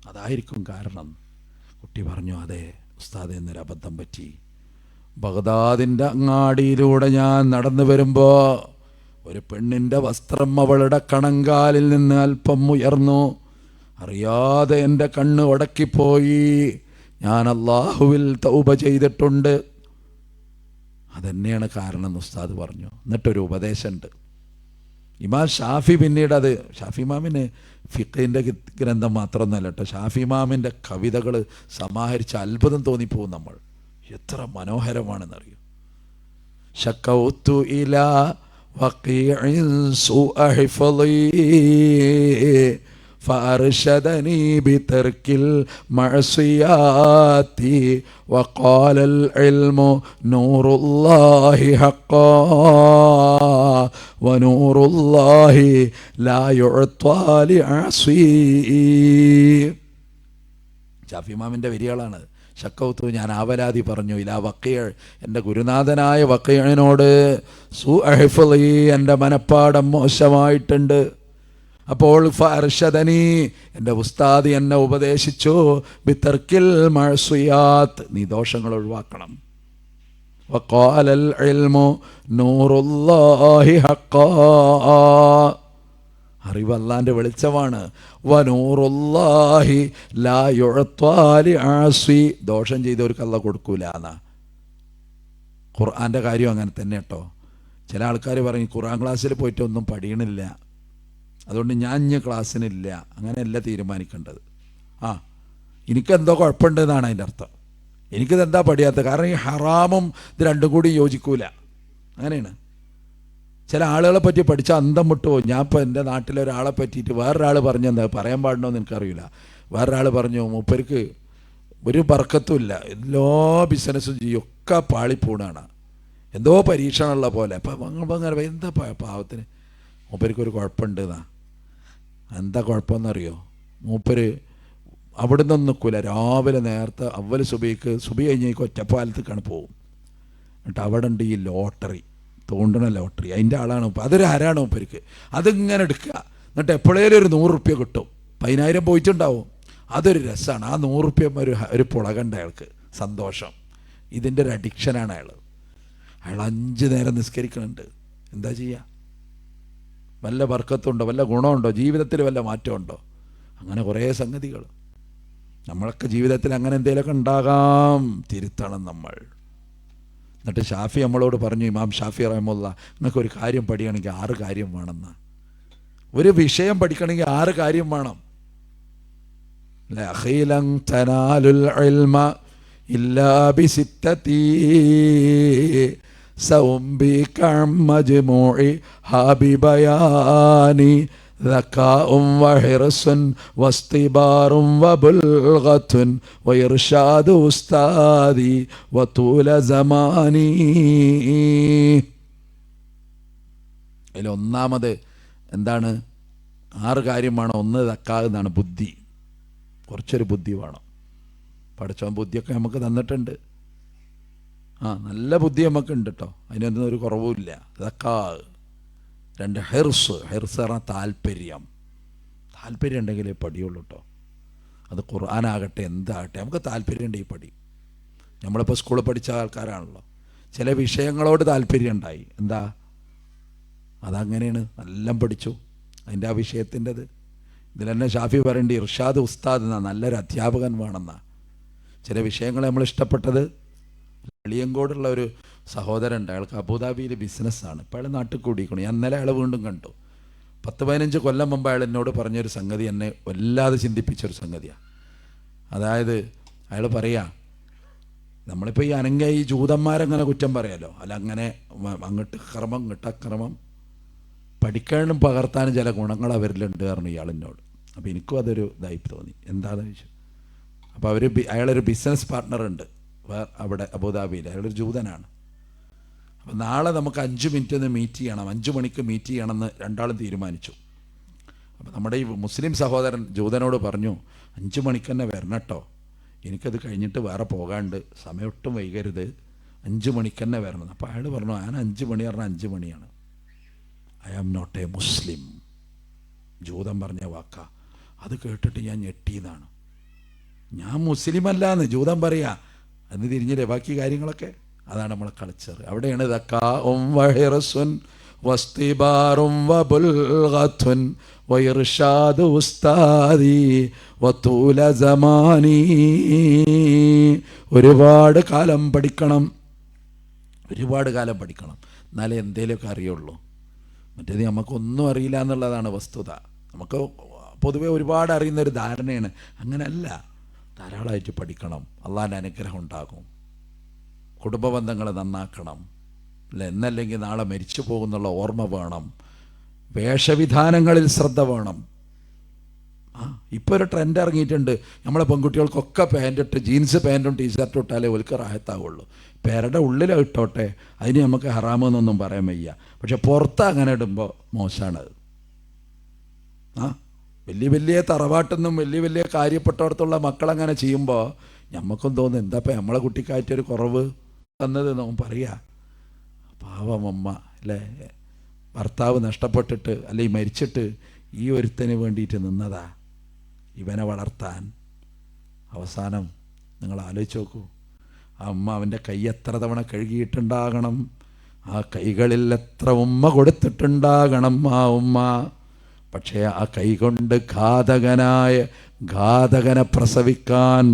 അതായിരിക്കും കാരണം. കുട്ടി പറഞ്ഞു, അതെ ഉസ്താദ്, എന്നൊരു അബദ്ധം പറ്റി. ബഗ്ദാദിൻ്റെ അങ്ങാടിയിലൂടെ ഞാൻ നടന്നു വരുമ്പോൾ ഒരു പെണ്ണിൻ്റെ വസ്ത്രം അവളുടെ കണങ്കാലിൽ നിന്ന് അല്പം ഉയർന്നു. അറിയാതെ എൻ്റെ കണ്ണ് ഉടക്കിപ്പോയി. ഞാൻ അള്ളാഹുവിൽ തൗബ ചെയ്തിട്ടുണ്ട്, അതന്നെയാണ് കാരണം എന്ന് ഉസ്താദ് പറഞ്ഞു. എന്നിട്ടൊരു ഉപദേശമുണ്ട്. ഇമാം ഷാഫി പിന്നീട് അത്, ഷാഫി ഇമാമിന് ഫിഖിൻ്റെ ഗ്രന്ഥം മാത്രമൊന്നുമല്ല കേട്ടോ, ഷാഫി ഇമാമിൻ്റെ കവിതകൾ സമാഹരിച്ച അത്ഭുതം തോന്നിപ്പോവും നമ്മൾ. എത്ര മനോഹരമാണെന്നറിയും. ശക്കൗതു ഇലാ വഖീഇൻ സുഅ ഹിഫളി فأرشدني بترك المعصيات وقال العلم نور الله حقا ونور الله لا يعطى لعصي. ഷാഫി ഇമാമിൻ്റെ വരികളാണ്. ശക്കൗത്തു, ഞാൻ ആവലാതി പറഞ്ഞു, ഇലാ വക്കീഴ്, എൻ്റെ ഗുരുനാഥനായ വക്കീഴിനോട്, സുഅ ഹിഫളി, എൻ്റെ മനപ്പാടം മോശമായിട്ടുണ്ട്. അപ്പോൾ ഫഅർശദനി, എൻ്റെ ഉസ്താദ് എന്നെ ഉപദേശിച്ചു, ബിതർക്കിൽ മഅസിയാത്ത്, നീ ദോഷങ്ങൾ ഒഴിവാക്കണം. വഖാലൽ ഇൽമു നൂറുല്ലാഹി ഹഖാ, അറിവ് അല്ലാഹുവിൻ്റെ വെളിച്ചമാണ്. വനൂറുല്ലാഹി ലാ യുഅ്താ ലിആസി, ദോഷം ചെയ്തവർക്ക് അല്ലാഹു കൊടുക്കൂല എന്നാ. ഖുർആൻ്റെ കാര്യം അങ്ങനെ തന്നെ കേട്ടോ. ചില ആൾക്കാർ പറയും ഖുർആൻ ക്ലാസ്സിൽ പോയിട്ട് ഒന്നും പഠിയണില്ല, അതുകൊണ്ട് ഞാൻ ഇനി ക്ലാസ്സിനില്ല. അങ്ങനെയല്ല തീരുമാനിക്കേണ്ടത്. എനിക്കെന്തോ കുഴപ്പമുണ്ട് എന്നാണ് അതിൻ്റെ അർത്ഥം. എനിക്കിതെന്താ പഠിയാത്തത്, കാരണം ഈ ഹറാമും ഇത് രണ്ടും കൂടി യോജിക്കൂല. അങ്ങനെയാണ്. ചില ആളുകളെ പറ്റി പഠിച്ചാൽ അന്തം വിട്ടുപോകും. ഞാൻ ഇപ്പോൾ എൻ്റെ നാട്ടിലെ ഒരാളെ പറ്റിയിട്ട് വേറൊരാൾ പറഞ്ഞെന്താ, പറയാൻ പാടണമെന്ന് എനിക്കറിയില്ല. വേറൊരാൾ പറഞ്ഞു, മൂപ്പർക്ക് ഒരു ബർക്കത്തുമില്ല, എല്ലാ ബിസിനസ്സും ചെയ്യും, ഒക്കെ പാളിപ്പൂണാണ്, എന്തോ പരീക്ഷണമുള്ള പോലെ. അപ്പം അങ്ങനെ എന്താ പാവത്തിന്, മൂപ്പർക്കൊരു കുഴപ്പമുണ്ട് എന്നാ. എന്താ കുഴപ്പമെന്നറിയോ, മൂപ്പര് അവിടെ നിന്നൊന്നും നിൽക്കില്ല. രാവിലെ നേരത്തെ അവൽ സുബി കഴിഞ്ഞേക്ക് ഒറ്റപ്പാലത്തേക്കാണ് പോകും. എന്നിട്ട് അവിടെ ഉണ്ട് ഈ ലോട്ടറി, തോണ്ടണ ലോട്ടറി, അതിൻ്റെ ആളാണ്. അതൊരു ഹരാണ് മൂപ്പർക്ക്. അതിങ്ങനെ എടുക്കുക, എന്നിട്ട് എപ്പോഴേലും ഒരു 100 റുപ്യ കിട്ടും. 10,000 പോയിട്ടുണ്ടാവും. അതൊരു രസമാണ്. ആ 100 റുപ്യ ഒരു പുളകണ്ട അയാൾക്ക്, സന്തോഷം. ഇതിൻ്റെ ഒരു അഡിക്ഷനാണ് അയാൾ. 5 നേരം നിസ്കരിക്കുന്നുണ്ട്. എന്താ ചെയ്യുക? വല്ല ബർക്കത്തുണ്ടോ, വല്ല ഗുണമുണ്ടോ, ജീവിതത്തിൽ വല്ല മാറ്റമുണ്ടോ? അങ്ങനെ കുറേ സംഗതികൾ. നമ്മളൊക്കെ ജീവിതത്തിൽ അങ്ങനെ എന്തെങ്കിലുമൊക്കെ ഉണ്ടാകാം, തിരുത്തണം നമ്മൾ. എന്നിട്ട് ഷാഫി നമ്മളോട് പറഞ്ഞു, ഇമാം ഷാഫി റഹ്മത്തുള്ളാഹി, നിങ്ങൾക്ക് ഒരു കാര്യം പഠിക്കണമെങ്കിൽ 6 കാര്യം വേണമെന്ന്. ഒരു വിഷയം പഠിക്കണമെങ്കിൽ 6 കാര്യം വേണം. ലഖീലൻ തനാലുൽ ഇൽമ ഇല്ലാ ബിസിത്തതി സൗംബിക മജ്മൂഇ ഹാബിബയാനി ذكاء وحرص واصطبار وبلغة وإرشاد أستاذي وطول زماني. അതിൽ ഒന്നാമത് എന്താണ്? 6 കാര്യം വേണം. ഒന്ന് തക്കാകുന്നതാണ്, ബുദ്ധി. കുറച്ചൊരു ബുദ്ധി വേണം. പഠിച്ചവൻ ബുദ്ധിയൊക്കെ നമുക്ക് തന്നിട്ടുണ്ട്. നല്ല ബുദ്ധി നമുക്കുണ്ട് കേട്ടോ, അതിനൊന്നും ഒരു കുറവുമില്ല. തക്കാ. 2 ഹെർസ് പറഞ്ഞാൽ താല്പര്യം ഉണ്ടെങ്കിലേ പഠിയുള്ളൂ കേട്ടോ. അത് ഖുർആനാകട്ടെ എന്താകട്ടെ, നമുക്ക് താല്പര്യം ഉണ്ട് ഈ പടി. നമ്മളിപ്പോൾ സ്കൂളിൽ പഠിച്ച ആൾക്കാരാണല്ലോ, ചില വിഷയങ്ങളോട് താല്പര്യം ഉണ്ടായി. എന്താ, അതങ്ങനെയാണ്, നല്ല പഠിച്ചു അതിൻ്റെ ആ വിഷയത്തിൻ്റെത്. ഇതിൽ തന്നെ ഷാഫി പറയേണ്ടി ഇർഷാദ് ഉസ്താദ് എന്നാ, നല്ലൊരു അധ്യാപകൻ വേണമെന്നാ. ചില വിഷയങ്ങൾ നമ്മൾ ഇഷ്ടപ്പെട്ടത്. വെളിയങ്കോടുള്ള ഒരു സഹോദരനുണ്ട്, അയാൾക്ക് അബുദാബിയിൽ ബിസിനസ്സാണ്. ഇപ്പോൾ അയാൾ നാട്ടിൽ കൂടിയിരിക്കണം. ഞാൻ ഇന്നലെ അയാൾ വീണ്ടും കണ്ടു. 10-15 കൊല്ലം മുമ്പ് അയാൾ എന്നോട് പറഞ്ഞൊരു സംഗതി എന്നെ വല്ലാതെ ചിന്തിപ്പിച്ചൊരു സംഗതിയാണ്. അതായത് അയാൾ പറയാ, നമ്മളിപ്പോൾ ഈ ജൂതന്മാരങ്ങനെ കുറ്റം പറയാലോ, അല്ല അങ്ങനെ അങ്ങോട്ട് അക്രമം ഇങ്ങോട്ട് അക്രമം. പഠിക്കാനും പകർത്താനും ചില ഗുണങ്ങൾ അവരിലുണ്ട് പറഞ്ഞു ഇയാളിനോട്. അപ്പോൾ എനിക്കും അതൊരു ഇതായി തോന്നി. എന്താണെന്ന് ചോദിച്ചു. അപ്പോൾ അയാളൊരു ബിസിനസ് പാർട്ട്ണറുണ്ട് അവിടെ അബുദാബിയിൽ. അയാളൊരു ജൂതനാണ്. അപ്പോൾ നാളെ നമുക്ക് 5 മിനിറ്റ് മീറ്റ് ചെയ്യണം, 5 മണിക്ക് മീറ്റ് ചെയ്യണമെന്ന് രണ്ടാളും തീരുമാനിച്ചു. അപ്പോൾ നമ്മുടെ ഈ മുസ്ലിം സഹോദരൻ ജൂതനോട് പറഞ്ഞു, 5 മണിക്ക് തന്നെ വരണം കേട്ടോ, എനിക്കത് കഴിഞ്ഞിട്ട് വേറെ പോകാണ്ട്, സമയം ഒട്ടും വൈകരുത്, 5 മണിക്ക് തന്നെ വരണം. അപ്പോൾ അയാൾ പറഞ്ഞു, ഞാൻ 5 മണി പറഞ്ഞാൽ 5 മണിയാണ്. I am not a Muslim. ജൂതൻ പറഞ്ഞ വാക്കാ. അത് കേട്ടിട്ട് ഞാൻ ഞെട്ടിയതാണ്. ഞാൻ മുസ്ലിം അല്ലാന്ന് ജൂതൻ പറയാ. അന്ന് തിരിഞ്ഞില്ലേ ബാക്കി കാര്യങ്ങളൊക്കെ. അതാണ് നമ്മളെ കൾച്ചർ. അവിടെയാണ് ദക്കാഉം വഹിറസുൻ വസ്തിബാറും വബുൽഗത്തുൻ വഇർഷാദു ഉസ്താദി വതൂല സമാനി. ഒരുപാട് കാലം പഠിക്കണം, ഒരുപാട് കാലം പഠിക്കണം, എന്നാലേ എന്തേലുമൊക്കെ അറിയുള്ളൂ. മറ്റേത് നമുക്കൊന്നും അറിയില്ല എന്നുള്ളതാണ് വസ്തുത. നമുക്ക് പൊതുവെ ഒരുപാട് അറിയുന്നൊരു ധാരണയാണ്. അങ്ങനെയല്ല, ധാരാളമായിട്ട് പഠിക്കണം, അള്ളാൻ്റെ അനുഗ്രഹം ഉണ്ടാകും. കുടുംബ ബന്ധങ്ങൾ നന്നാക്കണം, അല്ല എന്നല്ലെങ്കിൽ നാളെ മരിച്ചു പോകുന്നുള്ള ഓർമ്മ വേണം. വേഷവിധാനങ്ങളിൽ ശ്രദ്ധ വേണം. ഇപ്പോൾ ഒരു ട്രെൻഡ് ഇറങ്ങിയിട്ടുണ്ട്, നമ്മളെ പെൺകുട്ടികൾക്കൊക്കെ പാൻറ്റിട്ട് ജീൻസ് പാൻറ്റും ടീഷർട്ടും ഇട്ടാലേ ഒൽക്ക് റാഹത്താവുള്ളൂ. പേരുടെ ഉള്ളിൽ ഇട്ടോട്ടെ, അതിന് നമുക്ക് ഹറാമെന്നൊന്നും പറയാൻ വയ്യ. പക്ഷെ പുറത്ത് അങ്ങനെ ഇടുമ്പോൾ മോശമാണത്. വലിയ വലിയ തറവാട്ടിൽ വലിയ വലിയ കാര്യപ്പെട്ടോടത്തുള്ള മക്കളങ്ങനെ ചെയ്യുമ്പോൾ ഞമ്മക്കും തോന്നും, എന്താപ്പം നമ്മളെ കുട്ടിക്കായിട്ടൊരു കുറവ് തന്നത് നമ്മൾ പറയാ. പാവമമ്മ അല്ലേ, ഭർത്താവ് നഷ്ടപ്പെട്ടിട്ട് അല്ലെങ്കിൽ മരിച്ചിട്ട് ഈ ഒരുത്തന് വേണ്ടിയിട്ട് നിന്നതാ ഇവനെ വളർത്താൻ. അവസാനം നിങ്ങൾ ആലോചിച്ച് നോക്കൂ, ആ ഉമ്മ അവൻ്റെ കൈ എത്ര തവണ കഴുകിയിട്ടുണ്ടാകണം, ആ കൈകളിൽ എത്ര ഉമ്മ കൊടുത്തിട്ടുണ്ടാകണം ആ ഉമ്മ. പക്ഷേ ആ കൈകൊണ്ട് ഘാതകനെ പ്രസവിക്കാൻ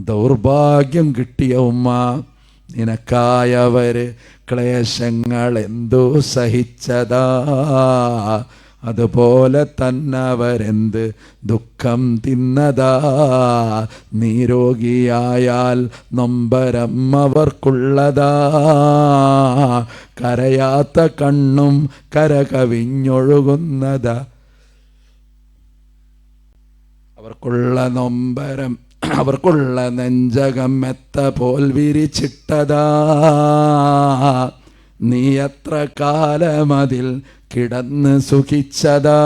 ദൗർഭാഗ്യം കിട്ടിയ ഉമ്മ. നിനക്കായവര് ക്ലേശങ്ങൾ എന്തു സഹിച്ചതാ, അതുപോലെ തന്നെ അവരെന്ത് ദുഃഖം തിന്നതാ. നീ രോഗിയായാൽ നൊമ്പരം അവർക്കുള്ളതാ, കരയാത്ത കണ്ണും കരകവിഞ്ഞൊഴുകുന്നതാ. അവർക്കുള്ള നൊമ്പരം, അവർക്കുള്ള നെഞ്ചകം എത്ത പോൽ വിരിച്ചിട്ടതാ. നീ എത്ര കാലമതിൽ കിടന്ന് സുഖിച്ചതാ.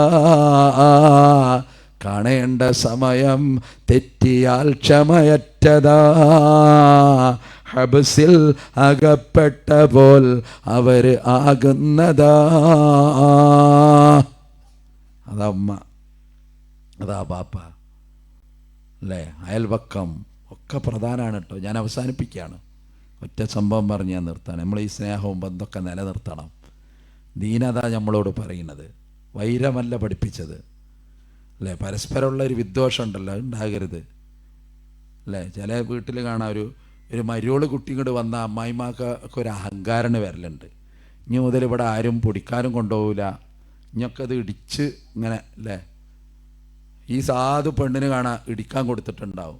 കാണേണ്ട സമയം തെറ്റിയാൽ ക്ഷമയറ്റതാ. ഹബ്സിൽ അകപ്പെട്ട പോൽ അവർ ആകുന്നതാ. അതാ ഉമ്മ, അതാ ബാപ്പ അല്ലേ, അയൽവക്കം ഒക്കെ പ്രധാനമാണ് കേട്ടോ. ഞാൻ അവസാനിപ്പിക്കുകയാണ്. ഒറ്റ സംഭവം പറഞ്ഞ് ഞാൻ നിർത്താൻ. നമ്മൾ ഈ സ്നേഹവും ബന്ധമൊക്കെ നിലനിർത്തണം. ദീനതാ നമ്മളോട് പറയുന്നത്, വൈരമല്ല പഠിപ്പിച്ചത് അല്ലേ. പരസ്പരമുള്ളൊരു വിദ്വേഷം ഉണ്ടല്ലോ, അത് ഉണ്ടാകരുത് അല്ലേ. ചില വീട്ടിൽ കാണാം, ഒരു മരിയോള് കുട്ടി ഇങ്ങോട്ട് വന്ന അമ്മായിമാക്കൊക്കെ ഒരു അഹങ്കാരന് വരലുണ്ട്. ഇനി മുതൽ ഇവിടെ ആരും പൊടിക്കാനും കൊണ്ടുപോകില്ല, ഇനിയൊക്കെ അത് ഇടിച്ച് ഇങ്ങനെ അല്ലേ. ഈ സാധു പെണ്ണിന് കാണാൻ ഇടിക്കാൻ കൊടുത്തിട്ടുണ്ടാവും.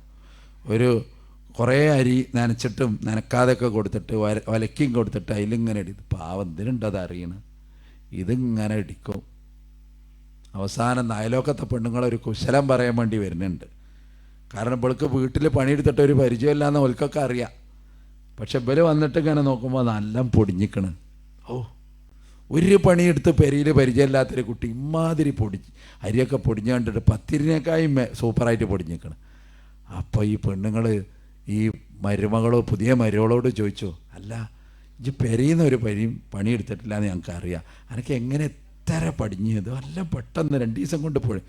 കുറേ അരി നനച്ചിട്ടും നനക്കാതെയൊക്കെ കൊടുത്തിട്ട് ഒലക്കും കൊടുത്തിട്ട് അതിലിങ്ങനെ പാവം എന്തിനുണ്ടത് അറിയണം, ഇതിങ്ങനെ ഇടിക്കും. അവസാനം അയലോക്കത്തെ പെണ്ണുങ്ങളൊരു കുശലം പറയാൻ വേണ്ടി വരുന്നുണ്ട്. കാരണം ഇവൾക്ക് വീട്ടിൽ പണിയെടുത്തിട്ട് ഒരു പരിചയമില്ലാന്ന് ഓൽക്കൊക്കെ അറിയാം. പക്ഷെ ഇവര് വന്നിട്ട് ഇങ്ങനെ നോക്കുമ്പോൾ നല്ല പൊടിഞ്ഞിക്കണ്. ഒരു പണിയെടുത്ത് പെരിയിൽ പരിചയമില്ലാത്തൊരു കുട്ടി ഇമാതിരി അരിയൊക്കെ പൊടിഞ്ഞു കണ്ടിട്ട് പത്തിരിനേക്കായും സൂപ്പറായിട്ട് പൊടിഞ്ഞിക്കണം. അപ്പോൾ ഈ പെണ്ണുങ്ങൾ ഈ പുതിയ മരുമകളോട് ചോദിച്ചു, അല്ല ഇജ്ജ് പെരിയുന്ന ഒരു പണിയെടുത്തിട്ടില്ല എന്ന് ഞങ്ങൾക്ക് അറിയാം, എനിക്ക് എങ്ങനെ എത്ര പടിഞ്ഞത്, അല്ല പെട്ടെന്ന് 2 ദിവസം കൊണ്ട് പോയി.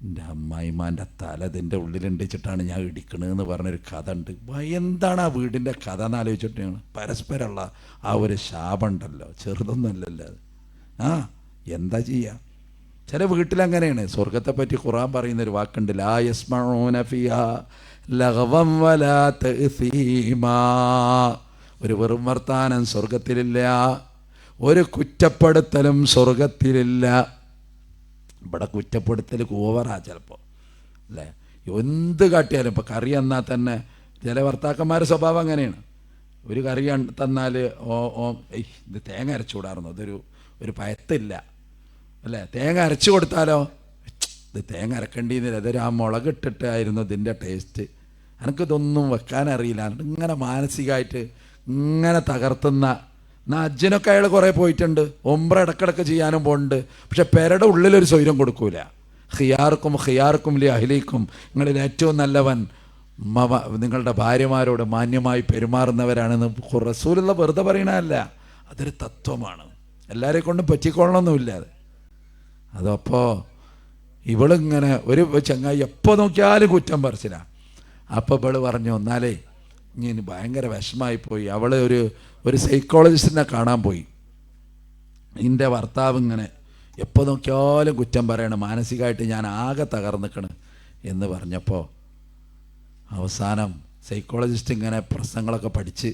എൻ്റെ അമ്മായിമാൻ്റെ തല ഇതിൻ്റെ ഉള്ളിലുണ്ടിച്ചിട്ടാണ് ഞാൻ ഇടിക്കണമെന്ന് പറഞ്ഞൊരു കഥ ഉണ്ട്. എന്താണ് ആ വീടിൻ്റെ കഥ എന്ന് ആലോചിച്ചിട്ട് ഞങ്ങൾ പരസ്പരമുള്ള ആ ഒരു ശാപമുണ്ടല്ലോ, ചെറുതൊന്നുമല്ലല്ലോ അത്. എന്താ ചെയ്യുക, ചില വീട്ടിലങ്ങനെയാണ്. സ്വർഗത്തെപ്പറ്റി ഖുർആൻ പറയുന്നൊരു വാക്കുണ്ട്, ലാ യസ്മഊന ഫിഹാ ലഗ്വൻ വലാ തഅ്സീമാ. ഒരു വെറും വർത്താനം സ്വർഗത്തിലില്ല, ഒരു കുറ്റപ്പെടുത്തലും സ്വർഗത്തിലില്ല. ഇവിടെ കുറ്റപ്പെടുത്തൽ ഓവറാ ചിലപ്പോൾ അല്ലേ. എന്ത് കാട്ടിയാലും ഇപ്പോൾ കറി തന്നാൽ തന്നെ ചില ഭർത്താക്കന്മാരുടെ സ്വഭാവം അങ്ങനെയാണ്. ഒരു കറി തന്നാൽ ഇത് തേങ്ങ അരച്ചുകൂടാറുന്നു, ഒരു പയത്തില്ല, അല്ലേ? തേങ്ങ അരച്ചു കൊടുത്താലോ, ഇത് തേങ്ങ അരക്കേണ്ടിന്നില്ല, അതൊരു ആ മുളകിട്ടിട്ടായിരുന്നു ഇതിൻ്റെ ടേസ്റ്റ്, എനിക്കിതൊന്നും വെക്കാനറിയില്ല. ഇങ്ങനെ മാനസികമായിട്ട് ഇങ്ങനെ തകർത്തുന്ന. എന്നാൽ അജ്ജിനൊക്കെ അയാൾ കുറേ പോയിട്ടുണ്ട്, ഒമ്പ്ര ഇടക്കിടക്ക് ചെയ്യാനും പോകുന്നുണ്ട്. പക്ഷെ പെരയുടെ ഉള്ളിലൊരു സ്വൈരം കൊടുക്കൂല. ഖിയാർക്കും ലി അഹ്ലീക്കും, നിങ്ങളിൽ ഏറ്റവും നല്ലവൻ നിങ്ങളുടെ ഭാര്യമാരോട് മാന്യമായി പെരുമാറുന്നവരാണെന്ന് റസൂലുള്ള വെറുതെ പറയണതല്ല, അതൊരു തത്വമാണ്. എല്ലാവരെ കൊണ്ടും പറ്റിക്കൊള്ളണമെന്നില്ല അത്. അതപ്പോൾ ഇവളിങ്ങനെ ഒരു ചങ്ങായി എപ്പോൾ നോക്കിയാലും കുറ്റം പറച്ചില്ല. അപ്പോൾ ഇവള് പറഞ്ഞു, എന്നാലേ ഇനി ഭയങ്കര വിഷമായിപ്പോയി. അവൾ ഒരു സൈക്കോളജിസ്റ്റിനെ കാണാൻ പോയി. എൻ്റെ ഭർത്താവ് ഇങ്ങനെ എപ്പോൾ നോക്കിയാലും കുറ്റം പറയണം, മാനസികമായിട്ട് ഞാൻ ആകെ തകർന്നിക്കണ് എന്ന് പറഞ്ഞപ്പോൾ അവസാനം സൈക്കോളജിസ്റ്റ് ഇങ്ങനെ പ്രശ്നങ്ങളൊക്കെ പഠിച്ച്